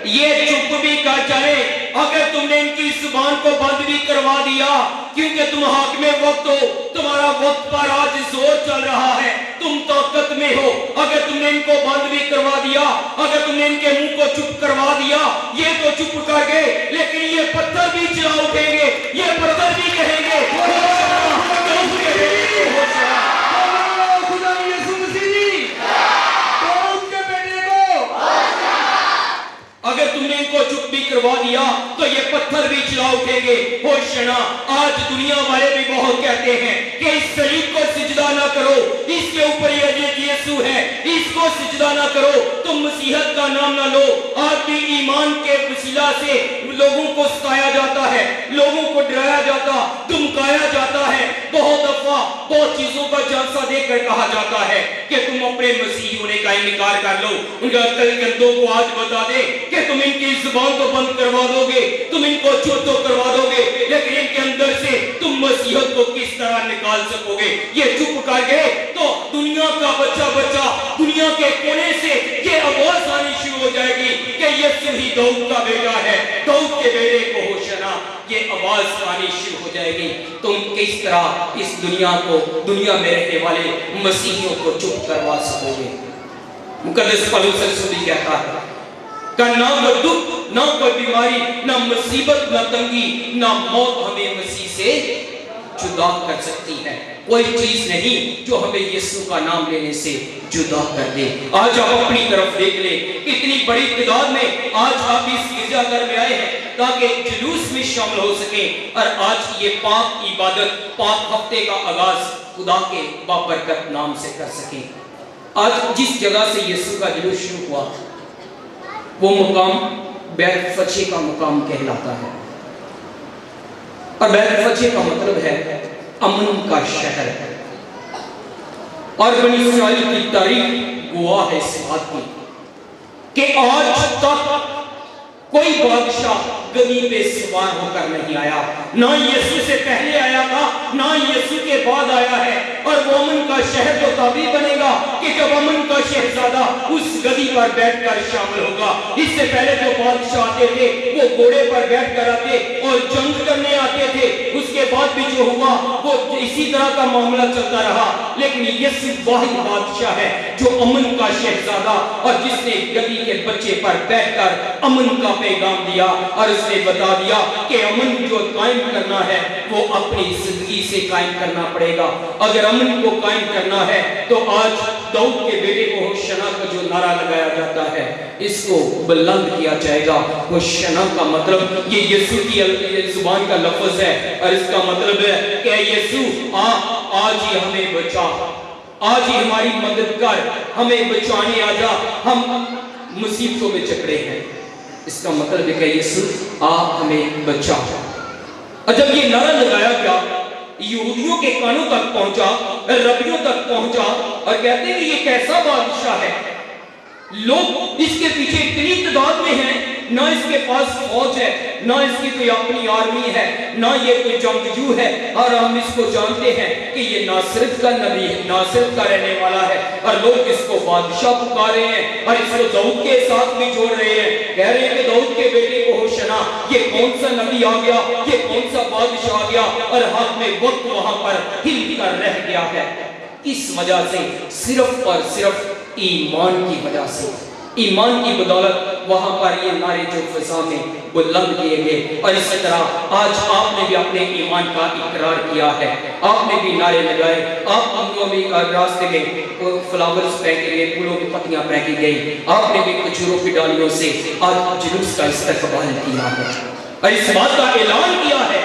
یہ چپ بھی کر چلے، اگر تم نے ان کی زبان کو بند بھی کروا دیا، کیونکہ تم حاکم وقت ہو، تمہارا وقت پر آج زور چل رہا ہے، تم طاقت میں ہو، اگر تم نے ان کو بند بھی کروا دیا، اگر تم نے ان کے منہ کو چپ کروا دیا، یہ تو چپ کر گئے، لیکن یہ پتھر بھی چلا اٹھیں گے، یہ پتھر بھی کہیں گے اگر تم نے ان کو چپ بھی کروا دیا تو یہ پتھر بھی چلا اٹھیں گے۔ ہوشنا، آج دنیا والے بھی بہت کہتے ہیں کہ اس صلیب کو سجدہ نہ کرو، اس کے اوپر یہ یسوع ہے، اس کو سجدہ نہ کرو، تم مسیحت کا نام نہ لو۔ آج بھی ایمان کے وسیلہ سے لوگوں کو ستایا جاتا ہے، لوگوں کو ڈرایا جاتا، دھمکایا جاتا ہے، بہت افواہ، بہت چیزوں کا جلسہ دے کر کہا جاتا ہے کہ تم اپنے مسیح ہونے کا انکار کر لو۔ ان کے عقل گندوں کو آج بتا دے کہ تم ان کی زبان کو بند کروا دو گے، تم ان کو چپ تو کروا دو گے، لیکن ان کے اندر سے تم مسیحت کو کس طرح نکال سکو گے؟ یہ چپ کر گئے تو دنیا کا بچہ دنیا کے کونے سے یہ آواز آنی شروع ہو جائے گی کہ یسوع ہی داؤد کا بیٹا ہے، داؤد کے بیٹے کو ہوشنا، یہ آواز آنی شروع ہو جائے گی۔ تم کس طرح اس دنیا میں رہنے والے مسیحیوں کو چپ کروا سکو گے؟ مقدس پولس رسول کہتا ہے کہ نہ کوئی دکھ، نہ کوئی بیماری، نہ مصیبت، نہ تنگی، نہ موت ہمیں مسیح سے جدا کر سکتی ہے۔ کوئی چیز نہیں جو ہمیں یسوع کا نام لینے سے جدا کر دے۔ آج آپ اپنی طرف دیکھ لیں، اتنی بڑی تعداد میں آج آپ اس گرجا گھر میں آئے ہیں تاکہ جلوس میں شامل ہو سکیں، اور آج یہ پاک عبادت، پاک ہفتے کا آغاز خدا کے بابرکت نام سے کر سکیں۔ آج جس جگہ سے یسوع کا جلوس شروع ہوا وہ مقام بیت فچے کا مقام کہلاتا ہے، اور بیت فچے کا مطلب ہے امن کا شہر، اور بنی اسرائیل کی تاریخ گواہ ہے اس بات کی کہ آج تک کوئی بادشاہ گدی پہ سوار ہو کر نہیں آیا، نہ یسوع سے پہلے آیا تھا، نہ یسوع کے بعد آیا ہے، اور وہ امن کا شہر تو تبھی بنے گا کہ جب امن کا شہزادہ اس گدی پر بیٹھ کر شامل ہوگا۔ اس سے پہلے جو بادشاہ آتے تھے وہ گھوڑے پر بیٹھ کر آتے اور جنگ کرنے آتے تھے، اس کے بعد بھی جو ہوا وہ اسی طرح کا معاملہ چلتا رہا، لیکن یسوع واحد بادشاہ ہے جو امن کا شہزادہ، اور جس نے گدی کے بچے پر بیٹھ کر امن کا پیغام دیا، اور اس نے بتا دیا کہ امن جو قائم کرنا ہے وہ اپنی زندگی سے قائم کرنا پڑے گا۔ اگر امن کو قائم کرنا ہے تو آج داؤد کے بیٹے کو ہوشنا کا جو نعرہ لگایا جاتا ہے اس کو بلند کیا جائے گا۔ ہوشنا کا مطلب یہ یسوع کی زبان کا لفظ ہے، اور اس کا مطلب ہے کہ یسوع آج ہی ہمیں بچا، آج ہی ہماری مدد کر، ہمیں بچانے آ جا، ہم مصیبتوں میں جکڑے ہیں۔ اس کا مطلب ہے کہ یسوع آپ ہمیں بچا۔ اور جب یہ نعرہ لگایا گیا یہودیوں کے کانوں تک پہنچا، ربیوں تک پہنچا، اور کہتے ہیں کہ یہ کیسا بادشاہ ہے، لوگ اس کے پیچھے اتنی تعداد میں ہیں، نہ اس کے پاس فوج ہے، نہ اس کی کوئی اپنی آرمی ہے، نہ یہ کوئی جنگجو ہے، اور ہم اس کو جانتے ہیں کہ یہ ناصرت کا نبی ہے، ناصرت کا رہنے والا ہے، اور لوگ اس کو بادشاہ پکارے ہیں، اور اس کو داؤد کے ساتھ بھی جوڑ رہے ہیں، کہہ رہے ہیں کہ داؤد کے بیٹے کو ہوشنا، یہ کون سا نبی آ گیا، یہ کون سا بادشاہ آ گیا، اور ہاتھ میں وقت وہاں پر ہل کر رہ گیا ہے۔ اس وجہ سے صرف اور صرف ایمان کی وجہ سے، ایمان کی بدولت وہاں پر یہ نعرے جو فضا میں بلند کیے گئے، اور اسی طرح آج آپ نے بھی اپنے ایمان کا اقرار کیا ہے، آپ نے بھی نعرے لگائے، آپ نے بھی راستے میں فلاورز پھینکے گئے، پھولوں کی پتیاں پھینکی گئی، آپ نے بھی کھجوروں کی ڈالیوں سے آج جلوس کا استقبال کیا ہے، اور اس بات کا اعلان کیا ہے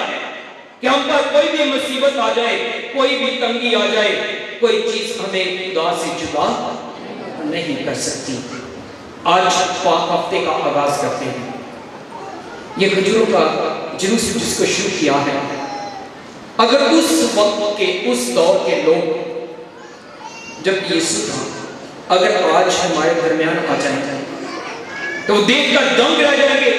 کہ ہم پر کوئی بھی مصیبت آ جائے، کوئی بھی تنگی آ جائے، کوئی چیز ہمیں خدا سے جدا نہیں کر سکتی۔ آج پاک ہفتے کا آغاز کرتے ہیں، یہ کھجوروں کا جلوس جس کو شروع کیا ہے، اگر اس وقت کے اس دور کے لوگ جب یسوع تھا، اگر آج ہمارے درمیان آ جائیں تو وہ دیکھ کر دنگ رہ جائیں گے،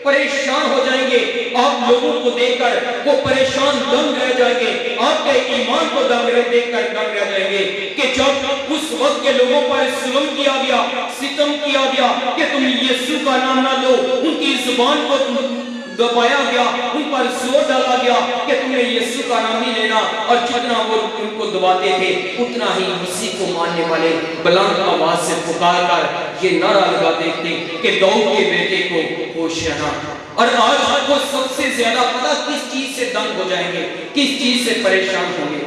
پریشان ہو جائیں گے، آپ لوگوں کو دیکھ کر وہ پریشان دنگ رہ جائیں گے، آپ کے ایمان کو دیکھ کر دنگ رہ جائیں گے کہ جب اس وقت کے لوگوں پر ظلم کیا گیا، ستم کیا گیا کہ تم یسوع کا نام نہ لو، ان کی زبان کو دبایا گیا، ان پر زور ڈالا گیا کہ تم نے یسوع کا نام نہیں لینا، اور جتنا وہ ان کو دباتے تھے اتنا ہی مسیح کو ماننے والے بلند آواز سے پکار کر یہ نعرہ لگاتے تھے کہ داؤد کے بیٹے کو ہوشنا۔ اور آج وہ سب سے زیادہ پتہ کس چیز سے دنگ ہو جائیں گے، کس چیز سے پریشان ہوں گے؟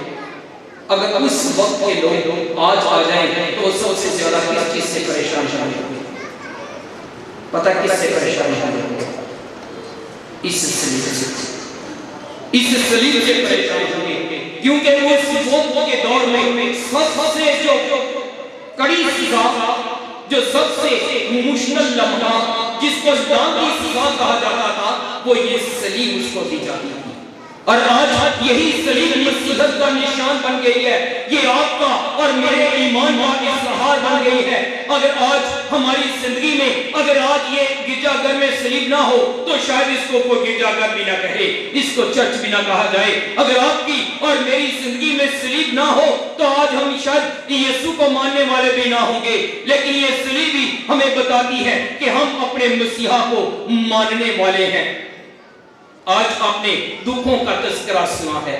اگر اس وقت کے لوگ آج آ جائیں تو وہ سب سے زیادہ کس چیز سے پریشان ہوں گے؟ پتہ کس سے پریشان ہوں گے؟ اس صلیب سے پریشان ہوں گے، کیونکہ وہ اس وقت کے دور میں سب سے جو کڑی سزا، جو سب سے مشکل لمحہ، جس کو جان کی سزا کہا جاتا تھا، وہ یہ صلیب اس کو دی جاتی تھی، اور آج یہی صلیب مسیحیت کا نشان بن گئی ہے، یہ آپ کا اور میرے ایمان کا اظہار بن گئی ہے۔ اگر آج ہماری زندگی میں اگر آج یہ گرجا گھر میں صلیب نہ ہو تو شاید اس کو کوئی گرجا گھر بھی نہ کہے، اس کو چرچ بھی نہ کہا جائے۔ اگر آپ کی اور میری زندگی میں صلیب نہ ہو تو آج ہم شاید یسوع کو ماننے والے بھی نہ ہوں گے، لیکن یہ صلیب ہی ہمیں بتاتی ہے کہ ہم اپنے مسیحا کو ماننے والے ہیں۔ آج آپ نے دکھوں کا تذکرہ سنا ہے،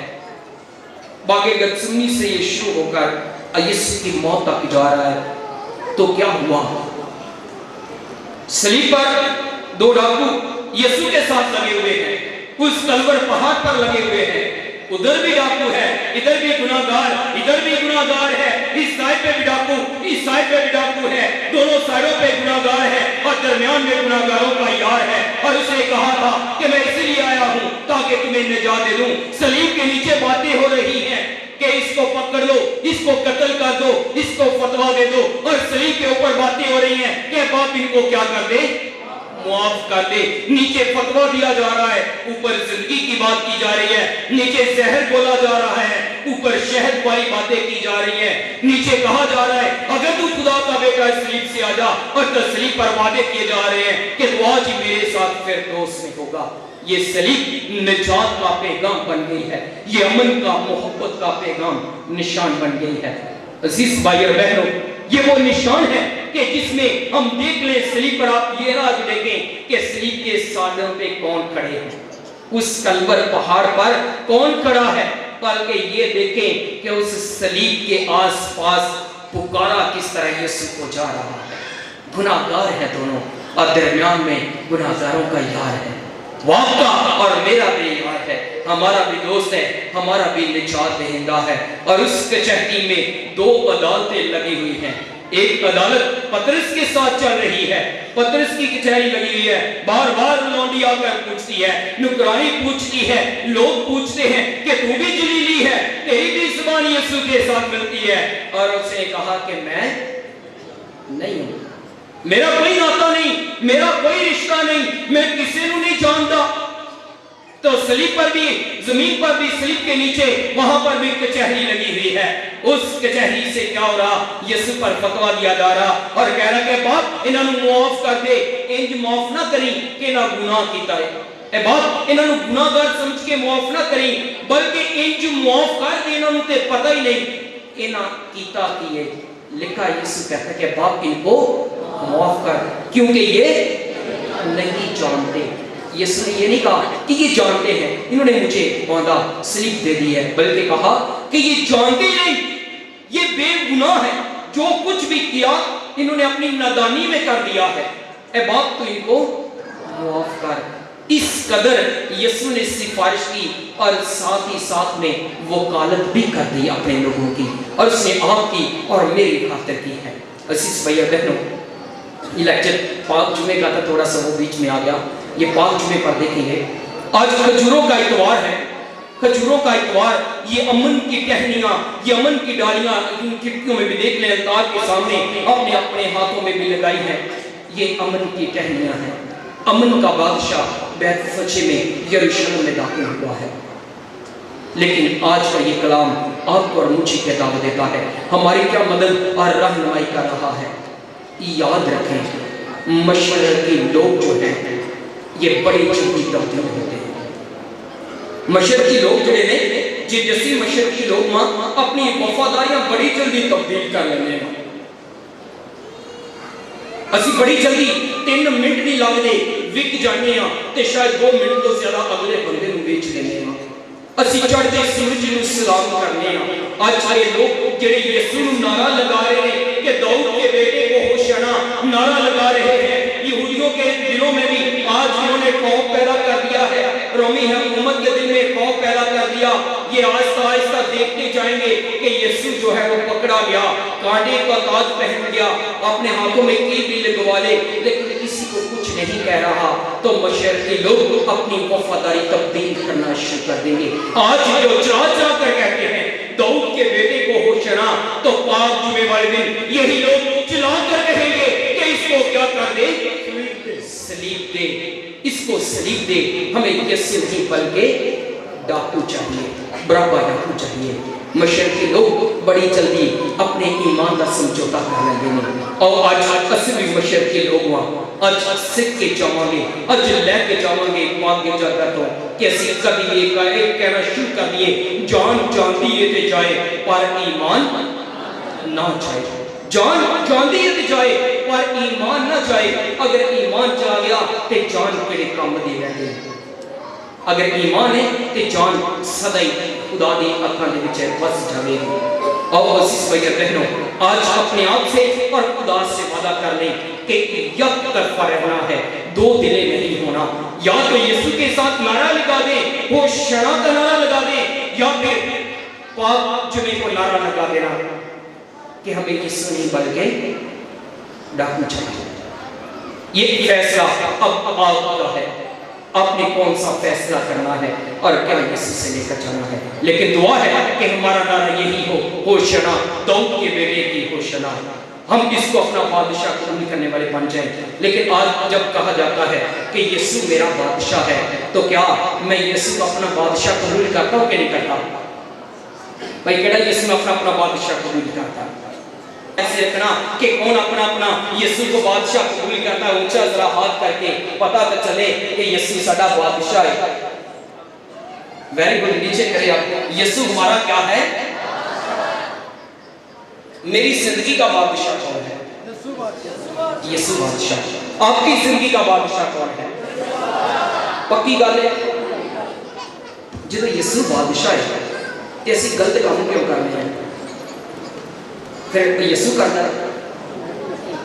باغ گتسمنی سے یہ شروع ہو کر یسوع کی موت تک جا رہا ہے، تو کیا ہوا؟ صلیب پر دو ڈاکو یسوع کے ساتھ لگے ہوئے ہیں، اس کلور پہاڑ پر لگے ہوئے ہیں، ادھر بھی ڈاکو ہے، ادھر بھی گناہگار، ادھر بھی گناہگار ہے، اس سائڈ پہ بھی ڈاکو، اس سائڈ پہ بھی ڈاکو ہے، دونوں سائڈوں پہ گناہگار ہے، اور درمیان میں گناہگاروں کا یار ہے، اور اس نے کہا تھا کہ میں اسی لیے آیا ہوں تاکہ تمہیں نجات دے دوں۔ صلیب کے نیچے باتیں ہو رہی ہیں کہ اس کو پکڑ لو، اس کو قتل کر دو، اس کو فتویٰ دے دو، اور صلیب کے اوپر باتیں ہو رہی ہیں کہ باپ ان کو کیا کر دے، معاف کر دے۔ نیچے فتویٰ دیا جا رہا ہے، اوپر زندگی کی بات کی جا رہی ہے، نیچے زہر بولا جا رہا ہے، اوپر شہد والی باتیں کی جا رہی ہیں، نیچے کہا جا رہا ہے اگر تو خدا کا بیٹا اس صلیب سے آ جا، اور صلیب پر وعدے کیے جا رہے ہیں کہ تو آج ہی میرے ساتھ فردوس میں ہوگا۔ یہ صلیب نجات کا پیغام بن گئی ہے، یہ امن کا، محبت کا پیغام نشان بن گئی ہے۔ عزیز بھائی اور بہنوں، یہ وہ نشان ہے کہ جس میں ہم دیکھ لیں صلیب پر، آپ یہ راز دیکھیں کہ صلیب کے ساڈوں پہ کون کھڑے ہیں، اس کلور پہاڑ پر کون کھڑا ہے، بلکہ یہ دیکھیں کہ اس صلیب کے آس پاس پکارا کس طرح یسوع کو جا رہا ہے۔ گناہگار ہے دونوں، اور درمیان میں گناہگاروں کا یار ہے، وہ آپ کا اور میرا بھی یار ہے، ہمارا بھی دوست ہے، ہمارا بھی نجات دہندہ ہے۔ اور اس کچہری میں دو عدالتیں لگی ہوئی ہیں، ایک عدالت پطرس کے ساتھ چل رہی ہے، پطرس کی کچہری لگی ہوئی ہے، بار بار لونڈی آ کر پوچھتی ہے، نکرانی پوچھتی ہے، لوگ پوچھتے ہیں کہ تو بھی جلیلی ہے، تیری بھی زبان یسوع کے ساتھ ملتی ہے، اور اس نے کہا کہ میں نہیں ہوں، میرا کوئی ناتا نہیں، میرا کوئی رشتہ نہیں، میں کسی کو نہیں جانتا۔ तो सलीब पर भी, जमीन पर भी, सलीब के नीचे वहां पर भी कचहरी लगी हुई है। उस कचहरी से क्या हो रहा, यीशु पर फतवा दिया जा रहा और कह रहा कि बाप इन्हां नूं माफ कर दे, इंज माफ ना करी कि ना गुनाह कीता है। ए बाप इन्हां नूं गुनाहगार समझ के माफ ना करी, बल्कि इंज माफ कर दे, इन्हां नूं ते पता ही नहीं इन्हां कीता की है। लिखा यीशु कहता है कि बाप इनको माफ कर, क्योंकि ये नहीं जानते। यीशु ने ये नहीं कहा कि ये जानते हैं, इन्होंने मुझे बांधा सलीब दे दी है, बल्कि कहा कि ये जानते ही नहीं, ये बेगुनाह है, जो कुछ भी किया इन्होंने अपनी नादानी में कर दिया है। ए बाप तो इनको माफ कर। इस कदर यीशु ने सिफारिश की और साथ ही साथ में वकालत भी कर दी अपने लोगों की, और उसने आपकी और मेरी खातिर की है। अजीज भैया बहनों, ये लेक्चर पाक जुमे का था, थोड़ा सा वो बीच में आ गया। ये पाक जुमे पर देखेंगे, आज खजूरों का इतवार है, खजूरों का इतवार। ये अमन की टहनियां, ये अमन की डालियां इन खिड़कियों में भी देख लें, अल्तार के सामने अपने अपने हाथों में भी लगाई है। ये अमन की टहनियां हैं। अमन का बादशाह बैतफचे में यरूशलेम में दाखिल हुआ है। लेकिन आज का ये कलाम आपको और मुझे क्या दावत देता है, हमारी क्या मदद और रहनुमाई कर रहा है। याद रखें, मशरकी लोग जो हैं ये बड़ी जल्दी तब्दील होते हैं। मशरकी लोग जो ने जे जैसे मशरकी लोग मां अपनी वफादारियां बड़ी जल्दी तब्दील कर लेने हैं। ਅਸੀਂ बड़ी जल्दी 3 मिनट नहीं लगते विक जाने ते शायद 2 मिनट तो ज्यादा अगले बंदे ਨੂੰ ਵੇਚ ਦਿੰਦੇ ਹਾਂ। ਅਸੀਂ ਚੜ੍ਹਦੇ ਸੂਰਜ ਨੂੰ ਸਲਾਮ करने हैं। आज ये लोग जेड़े यीशु ਨੂੰ नारा लगा रहे हैं कि दाऊद के बेटे को होशाना नारा लगा रहे हैं, यहूदियों के दिलों में भी आज इन्होंने खौफ पैदा कर दिया है, रोमी हुकूमत के दिल में खौफ पैदा कर दिया। ये आहिस्ता आहिस्ता देखते जाएंगे कि यीशु जो है वो पकड़ा गया, कांटे का ताज पहन गया, अपने हाथों में कील भी लगवा ले, लेकिन किसी को कुछ नहीं कह रहा। तो मशरकी लोग अपनी वफादारी तब्दील करना शुरू कर देंगे। आज जो चला चला कर कहते हैं दाऊद के बेटे को होशाना, तो पाक जुमे वाले दिन यही लोग चिल्ला कर कहेंगे कि इसको क्या कर दे, सलीब दे, इसको सलीब दे। हमें यीशु नहीं बल्कि डाकू चाहिए, बराबर डाकू चाहिए। मशरकी लोग बड़ी जल्दी अपने ईमान का समझौता कर लेंगे। और आज असली मशरकी लोग वहां आज सिख के जावांगे, आज लेके जावांगे पाक गिरजा तो कि ਅਸੀਂ कभी एक कहना शुरू कर दिए, जान जानती है ते जाए पर ईमान ना जाए, जान जानती है ते जाए पर ईमान ना जाए। अगर ईमान चला गया ते जान केड़े काम दी रह गई। अगर ईमान है ते जान सदा ही खुदा दी अखां दे विच बस जावेगी। और अजीज भाइयों बहनों, आज अपने आप से और खुदा से वादा कर लें कि एक तरफा रहना है, 2 दिले नहीं होना। या तो यीशु के साथ नारा लगा दें, होशाना का नारा लगा दें, या फिर पाक जुमे को नारा लगा देना कि हमें यीशु नहीं बल्कि डाकू चाहिए। ये फैसला अब आपका है, आपने कौन सा फैसला करना है और क्या यीशु से लेकर जाना है। लेकिन दुआ है कि हमारा नारा यही हो, होशाना, दाऊद के बेटे की होशाना। हम इसको अपना बादशाह कबूल करने वाले बन जाएं। लेकिन आज जब कहा जाता है कि यीशु मेरा बादशाह है, तो क्या मैं यीशु को अपना बादशाह कबूल करता हूँ कि नहीं करता? भाई केड़ा यीशु में अपना बादशाह कबूल करता? ऐसे रखना कि कौन अपना अपना यीशु को बादशाह कबूल करता है, ऊंचा जरा हाथ करके पता तो चले कि यीशु साडा बादशाह है। वेरी गुड, नीचे करें आप। यीशु हमारा क्या है? मेरी जिंदगी का बादशाह कौन है? यीशु बादशाह। आपकी जिंदगी का बादशाह कौन है? पक्की गल है, जो यीशु बादशाह है तो ऐसी गलत काम क्यों करने हैं? फिर यीशु करता है,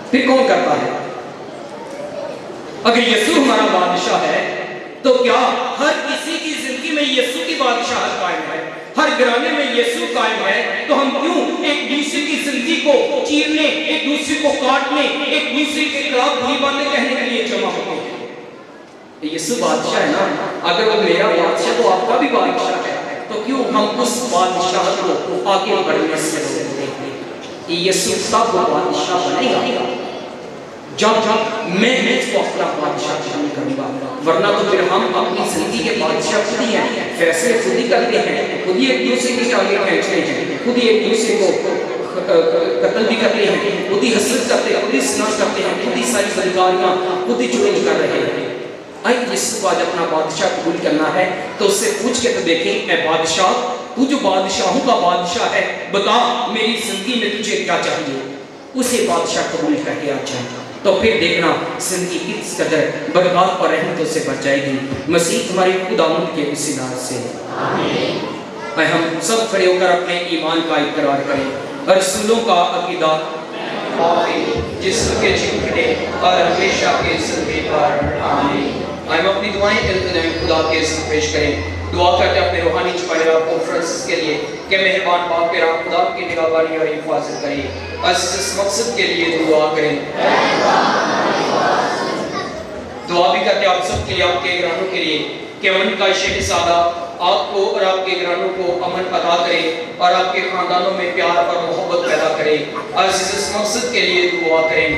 फिर कौन करता है? अगर यीशु हमारा बादशाह है तो क्या हर किसी की जिंदगी में यीशु की बादशाहत कायम है? हर घराने में यीशु कायम है, तो हम क्यों एक दूसरे की जिंदगी को चीरने, एक दूसरे को काटने, एक दूसरे के खिलाफ बुरी बातें कहने के लिए जमा होते हैं? यीशु बादशाह है ना। अगर वो मेरा बादशाह तो आपका भी बादशाह है, तो क्यों हम उस बादशाह को आगे बढ़ने से रोकते हैं? यीशु तब बादशाह बनेगा जब मैं इसको अपना बादशाह शामिल करूंगा, वरना तो फिर हम अपनी जिंदगी के बादशाह खुद ही हैं, फैसले खुद ही करते हैं, खुद ही एक दूसरे के आगे खींचते हैं, खुद ही एक दूसरे को कत्ल भी करते हैं, खुद ही हसरत करते हैं, खुद ही स्नान करते हैं, खुद ही सारी सरकारियाँ खुद ही चुगली कर रहे हैं। आई जिसको आज अपना बादशाह कबूल करना है तो उससे पूछ के तो देखें, ऐ बादशाह, तू जो बादशाहों का बादशाह है, बता मेरी जिंदगी में तुझे क्या चाहिए। उसे बादशाह कबूल करके आ जाएगा तो फिर देखना जिंदगी किस कदर बरकत और रहमतों से भर जाएगी मसीह तुम्हारे खुदावंद के वसीला से। आमीन। हम सब खड़े होकर अपने ईमान का इकरार करें। रसूलों का अकीदा जिस्म के चिमटे और हमेशा के सदक़े पर। आमीन। हम अपनी दुआएं खुदा के सामने पेश करें। दुआ करते अपने रूहानी छुपाए को फ्रांसिस के लिए कि मेहरबान बाप के राम खुदा की निगहबानी और हिफाजत करें। इस मकसद के लिए दुआ करें। दुआ भी करते आप सब के लिए, आपके घरानों के लिए कि अमन का शहज़ादा आपको और आपके घरानों को अमन अता करे और आपके खानदानों में प्यार और मोहब्बत पैदा करे। इस मकसद के लिए दुआ करें।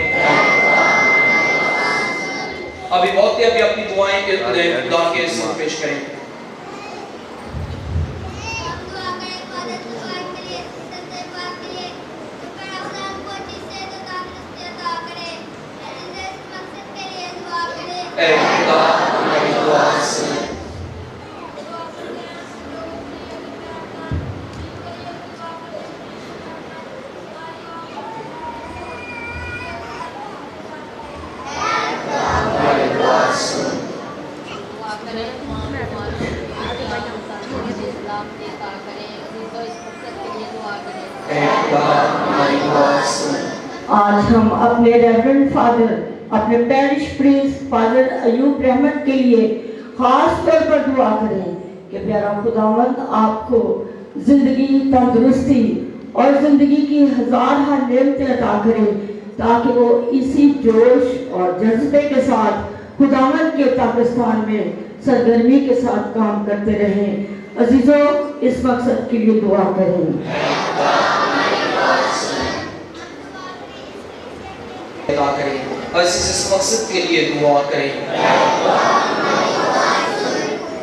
अभी बहुत अभी अपनी दुआएं खुदा के सामने पेश करें। आज हम अपने रेवरेंड फादर, अपने पैरिश प्रीस्ट फादर अयूब रहमत के लिए खास तौर पर दुआ करें कि प्यारा खुदावंद आपको जिंदगी, तंदुरुस्ती और जिंदगी की हजार नेमतें अता करें ताकि वो इसी जोश और जज्बे के साथ खुदावंद के पाकिस्तान में सरगर्मी के साथ काम करते रहें। अजीजों, इस मकसद के लिए दुआ करें। और इस मकसद के लिए दुआ करें।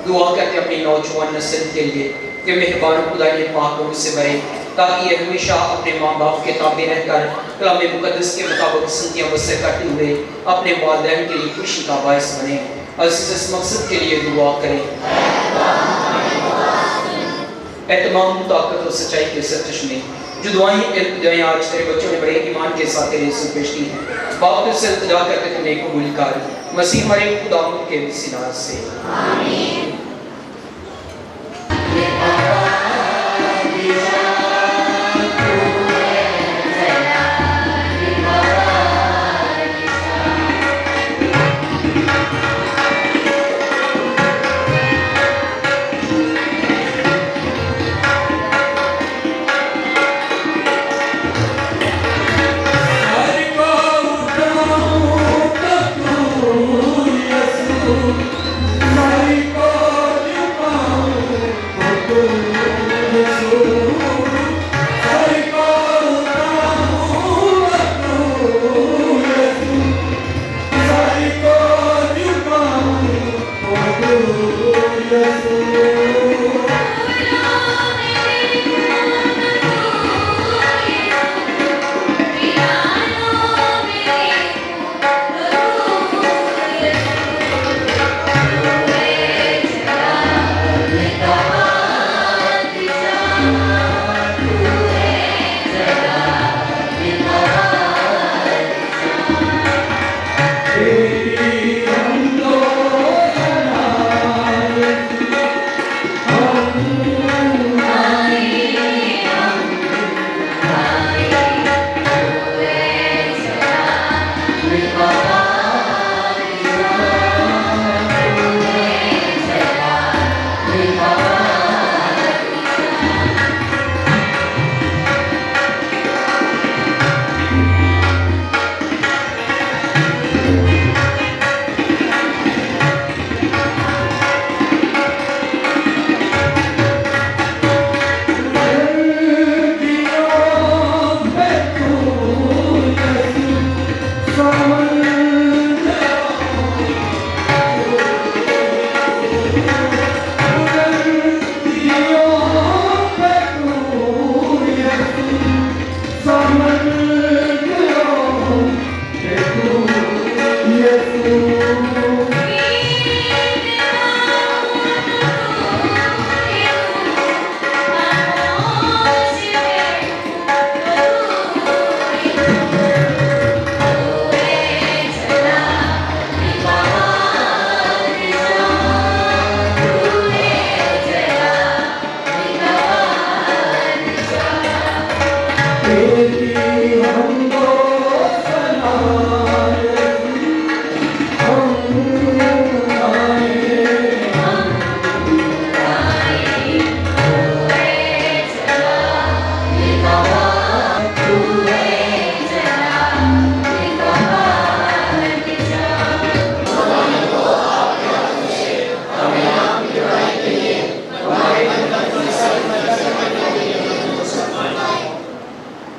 दुआ करते अपनी नौजवान नस्ल के लिए कि मेहरबान खुदा ये पाक से भरे ताकि ये हमेशा अपने माँ बाप के ताबे रहकर कलाम मुकद्दस के मुताबिक ज़िंदगियां बसर करते हुए अपने वालिदैन के लिए खुशी का बायस बने। और इस मकसद के लिए दुआ करें। तमाम ताकत और सच्चाई के सच में जो दुआएं आज तेरे बच्चों ने बड़े ईमान के साथ तेरे से पेश की हैं, बाप तुझसे इल्तिजा करके तुमने कबूल कर मसीह हमारे खुदावंद के वसीला से। आमीन। Yes,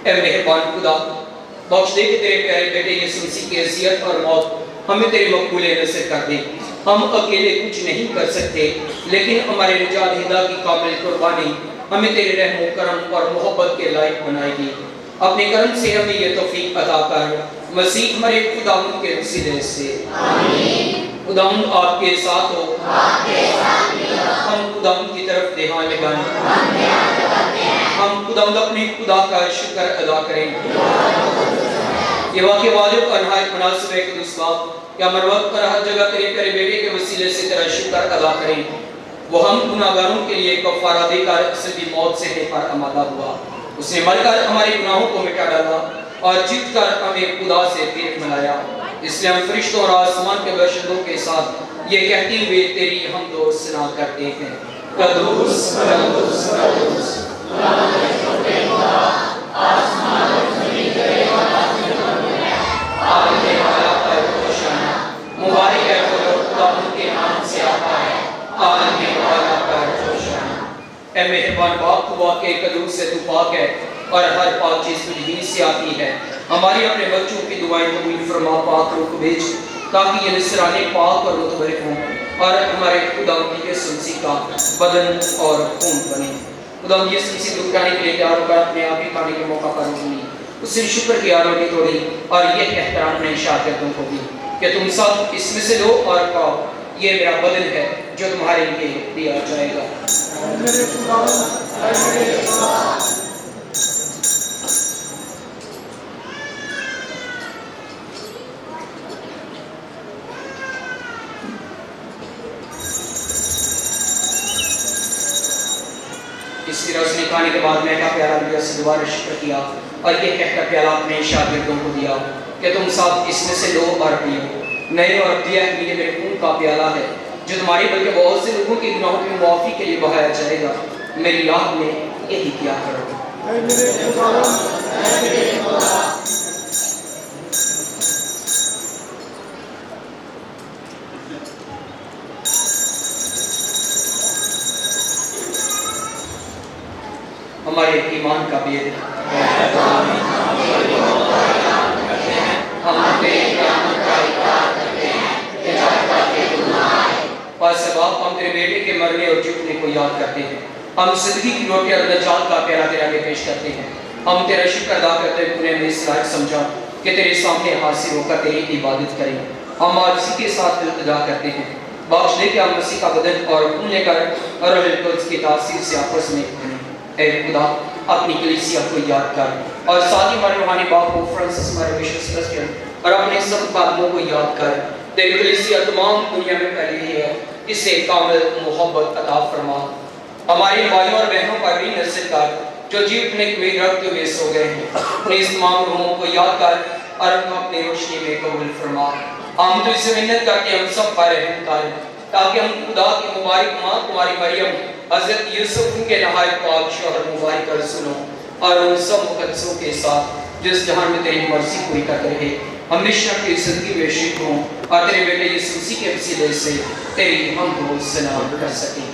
اے مہربان خدا، بخش دے کہ تیرے پیارے بیٹے یسوع مسیح کی اذیت اور موت ہمیں تیرے مقبول نصر کر دے۔ ہم اکیلے کچھ نہیں کر سکتے، لیکن ہمارے نجات دہندہ کی کامل قربانی ہمیں تیرے رحم و کرم اور محبت کے لائق بنائے گی۔ اپنے کرم سے ہمیں یہ توفیق عطا کر، مسیح ہمارے خداوند کے وسیلے سے۔ خداوند آپ کے ساتھ ہو، ہم خداوند کی طرف دھیان لگائیں، ہم خداوند اپنے خدا کا شکر ادا کریں۔ یہ واقعہ واجب اور نہایت مناسب ہے قدوس باپ کہ ہم ہر وقت پر ہر جگہ تیرے پیارے بیٹے کے وسیلے سے تیرا شکر ادا کریں۔ وہ ہم گناہگاروں کے لیے کفارہ دے کر صلیبی موت سے بے پر آمادہ ہوا۔ اس نے مر کر ہمارے گناہوں کو مٹا ڈالا اور جیت کر ہمیں خدا سے پیٹ ملایا۔ اس لیے ہم فرشتوں اور آسمان کے باشندوں کے ساتھ یہ کہتے ہوئے تیری حمد و ثنا کرتے ہیں، قدوس قدوس قدوس مبارک ہے وہ جو خداوند کے نام سے آتا ہے، آنے والا پر جوشن۔ اے مہربان باپ، تو واقعی قدوس سے تو پاک ہے اور ہر پاک چیز تجھ ہی سے آتی ہے۔ ہماری اپنے بچوں کی دعائیں قبول فرما، پاک روح بھیج تاکہ یہ نصرانے پاک اور متبرک ہوں اور ہمارے خداوند یسوع مسیح کا بدن اور خون بنے۔ خداوند یسوع مسیح دکھ اٹھانے کے لیے تیار ہو کر اپنے آپ ہی کھانے کے موقع پر روٹی، اس نے شکر کی روٹی توڑی اور یہ کہہ کر اپنے شاگردوں کو دی کہ تم سب اس میں سے لو اور کھاؤ، یہ میرا بدن ہے جو تمہارے لیے دیا جائے گا۔ اس کی روشنی کھانے کے بعد میں کا پیالہ لیا، سے دوبارہ شکر کیا اور یہ کہہ کر پیالہ اپنے شاگردوں کو دیا کہ تم سب اس میں سے لو اور پیو، نئے اور ابدی عہد میں یہ میرے خون کا پیالہ ہے جو تمہاری بلکہ بہت سے لوگوں کے گناہوں کی معافی کے لیے بہایا جائے گا۔ میری یاد میں یہی کیا کرو۔ ہمارے ایمان کا بید ہم تیرے بیٹے کے مرنے اور جھکنے کو یاد کرتے ہیں۔ ہم زندگی کی روٹی اور نجات کا پیالہ تیرے آگے پیش کرتے ہیں۔ ہم تیرا شکر ادا کرتے ہیں، تو نے ہمیں اس لائق سمجھا کہ تیرے سامنے حاضر ہو کر تیری عبادت کریں۔ ہم آج اسی کے ساتھ التجا کرتے ہیں، بخش دے کہ ہم مسیح کا بدن اور خون لے کر روح القدس کی تاثیر سے آپس میں بنیں۔ اے خدا، اپنی کلیسیا کو یاد کر اور ساتھ ہی ہمارے روحانی باپ کو فرانسس ہمارے بشپ سیباسٹین اور اپنے سب خادموں کو یاد کر تیری کلیسیا تمام دنیا میں پھیلی ہے، اسے کامل محبت عطا فرما۔ ہماری بھائیوں اور بہنوں پر بھی نظر کر جو جی اٹھنے کے لیے رکھتے ہوئے سو گئے ہیں، انہیں اس تمام روحوں کو یاد کر اور اپنے روشنی میں قبول فرما۔ ہم تو اسے منت کرتے ہم سب پر رحم کر تاکہ ہم خدا کی مبارک ماں تمہاری مریم حضرت یوسف کے نہایت پاک شوہر مبارک اور سنو اور ان سب مقدسوں کے ساتھ جس جہان میں تیری مرضی پوری کرتے رہے، ہمیشہ کی زندگی میں شریک ہوں اور تیرے بیٹے یسوع مسیح کے وسیلے سے تیری حمد و ثنا کر سکیں۔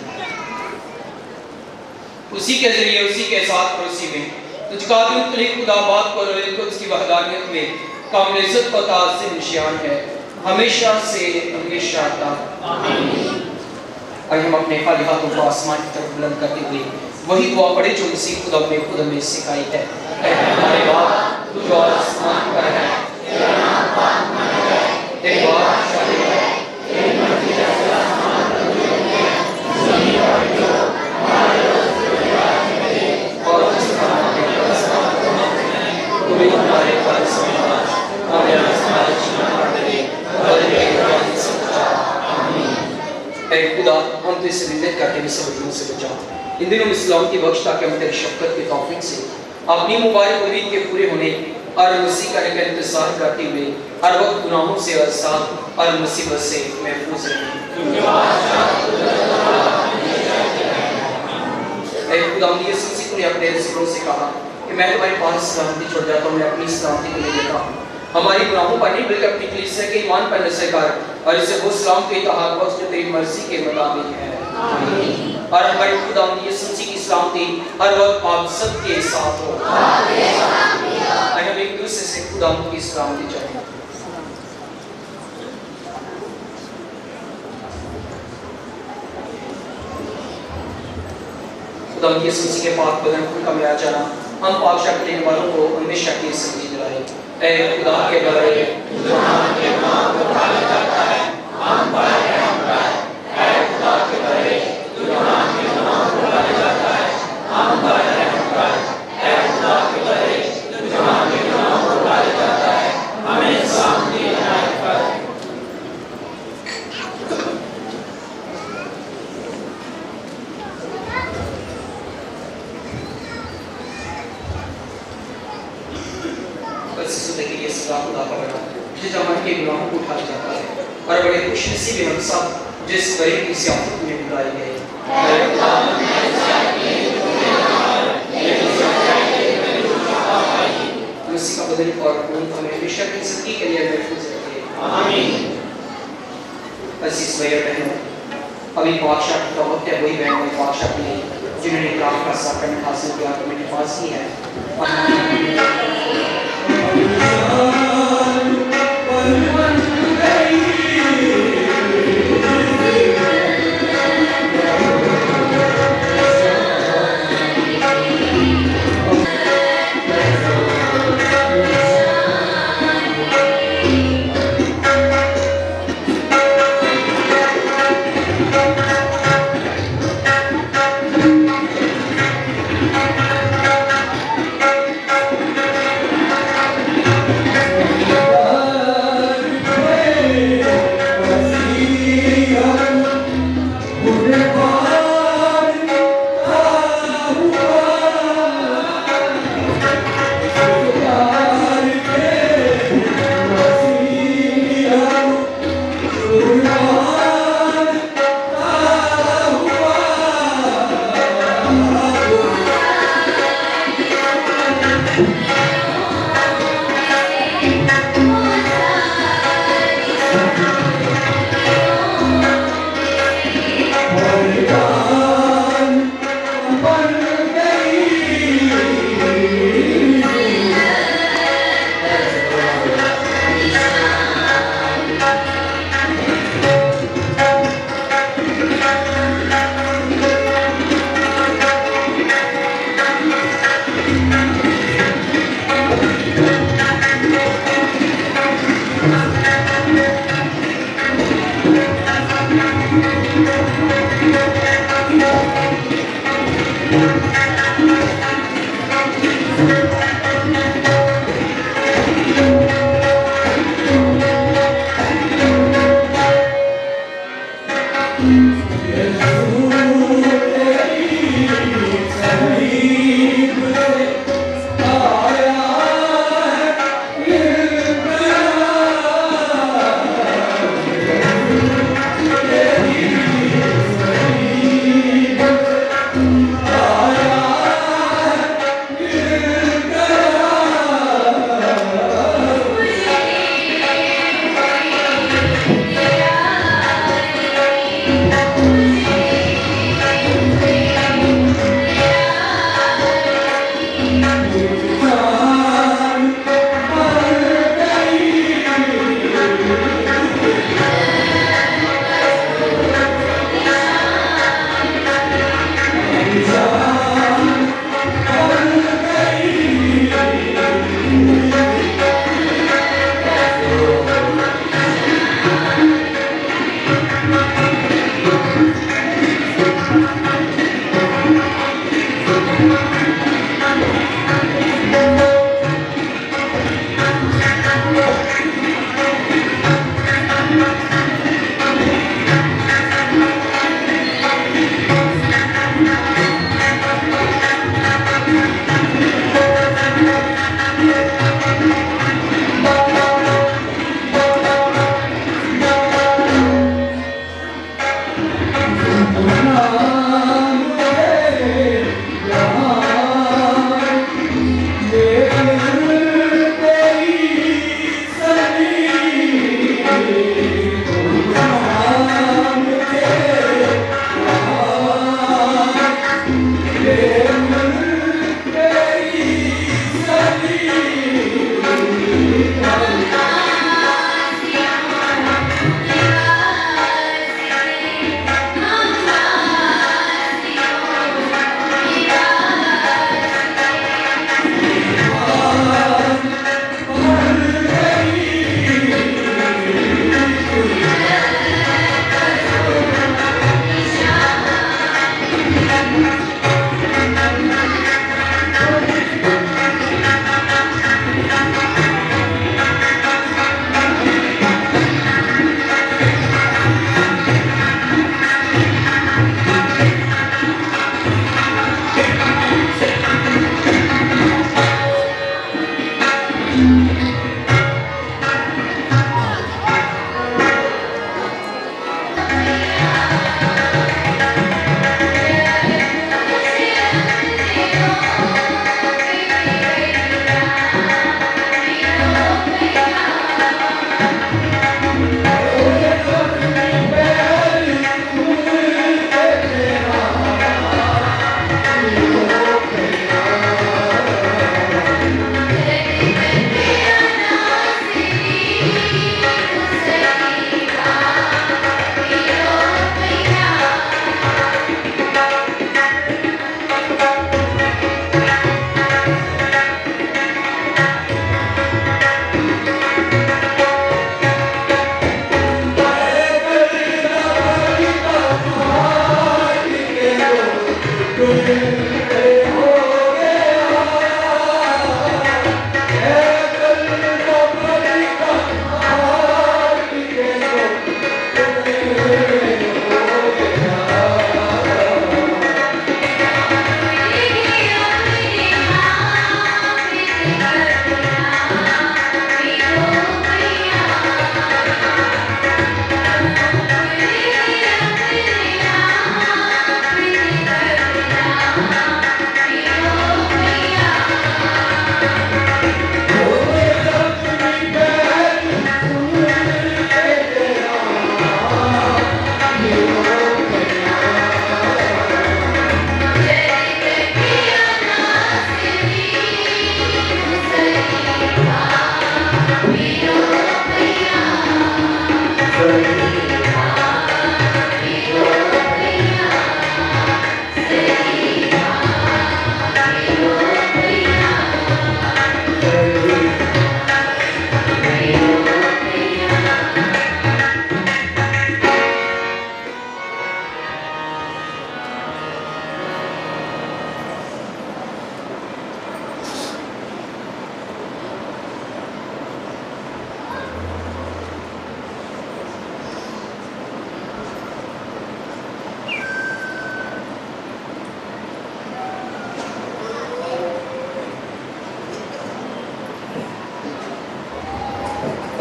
اسی کے ذریعے، اسی کے ساتھ اور اسی میں تجھ کا مختلف خدا بات کو روح القدس کی وحدانیت میں کامل عزت و تعظیم نشان ہے، ہمیشہ سے ہمیشہ تک آمین۔ اور ہم اپنے خالی ہاتھوں کو آسمان کی طرف بلند کرتے ہوئے وہی دعا پڑھے جو مسیح خدا نے خود ہمیں سکھائی ہے۔ اے ہمارے باپ تو جو آسمان پر ہے، تیرا نام پاک مانا جائے، تیری بادشاہی ہے، تیری مرضی جیسے آسمان پر ہوتی ہے، زمین پر بھی ہو، ہمارے روز روزی آج ہمیں دے، اور جس طرح ہمیں قرض کو معاف کریں، تو بھی ہمارے قرض میں آج ہمیں آزمائش نہ پڑے، بلکہ ہمیں سچا۔ آمین۔ اے خدا، ہم تو اسے منت کرتے ہیں، سب دنوں سے بچا۔ ان دنوں میں اسلام کی بخش تاکہ ہم تیری شفقت کے توفیق سے اپنی مبارک امید کے پورے ہونے اور مسیح کا انتظار کرتے ہوئے ہر وقت گناہوں سے اور ساتھ اور مصیبت سے محفوظ رہیں۔ اے خداوند یسوع مسیح نے اپنے رسولوں سے کہا کہ میں تمہارے پاس سلامتی چھوڑ جاتا ہوں، میں اپنی سلامتی کو لے لیتا ہوں۔ ہماری گناہوں پر نہیں بلکہ اپنی کلیسیا کے ایمان پر نظر کر اور اسے وہ سلام کے اتحاد بخش جو تیری مرضی کے مطابق ہے۔ اور ہمارے خداوند یسوع مسیح کی سلامتی ہر وقت آپ سب کے ساتھ ہو۔ آئے ہم ایک دوسرے سے خداوند کی سلامتی چاہیں۔ خداوند یسوع مسیح کے پاک بدن خون کا میرا جانا ہم پاک شک لینے والوں کو ہمیشہ کی زندگی دلائے۔ اے خدا کے بارے جہاں کے نام کو پالا جاتا ہے ہم پر رحم کر۔ اے خدا کے بارے جہاں کے نام کو پالا جاتا ہے ہم پر رحم کر۔ اے خدا کے بارے جہاں کے نام کو پالا جاتا ہے ہمیں سامنے عنایت کر۔ زندگی یہ سزا خدا کا بنا جس ہمارے کے گناہوں کو اٹھایا جاتا ہے اور بڑے خوش نصیب ہیں ہم سب جس غریب کی سیاست میں بلائے گئے۔ مسیح کا بدن اور خون ہمیں ہمیشہ کی زندگی کے لیے محفوظ رکھے۔ آمین۔ عزیز بھائی اور بہنوں، ابھی بادشاہ کا وقت ہے، وہی بہن وہی بادشاہ کے لیے جنہوں نے اقرار کا ساکرمنٹ حاصل کیا تو میں نفاذ کی ہے۔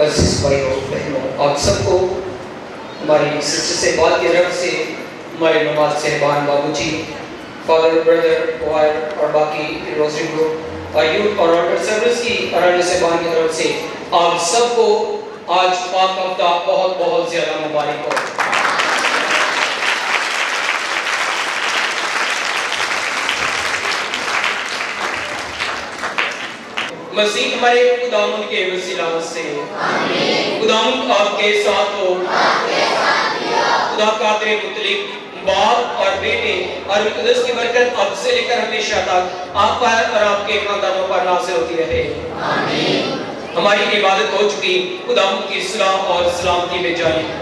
عزیز بھائیوں بہنوں، آپ سب کو ہماری سسٹر سے بات کی طرف سے ہمارے نماز صاحبان، بابو جی، فادر، بردر، وائر اور باقی روزری گروپ اور یوتھ اور آرڈر سروس کی ارادہ صاحبان کی طرف سے آپ سب کو آج پاک ہفتہ بہت بہت زیادہ مبارک ہو۔ مسیح ہمارے خداوند کے وسیلہ سے خداوند آپ کے ساتھ ہو۔ خدا قادر مطلق باپ اور بیٹے اور قدس کی برکت اب سے لے کر ہمیشہ تک آپ پر اور آپ کے خاندانوں پر نازل ہوتی رہے۔ ہماری عبادت ہو چکی، خداوند کی صلاح اور سلامتی میں جائیں۔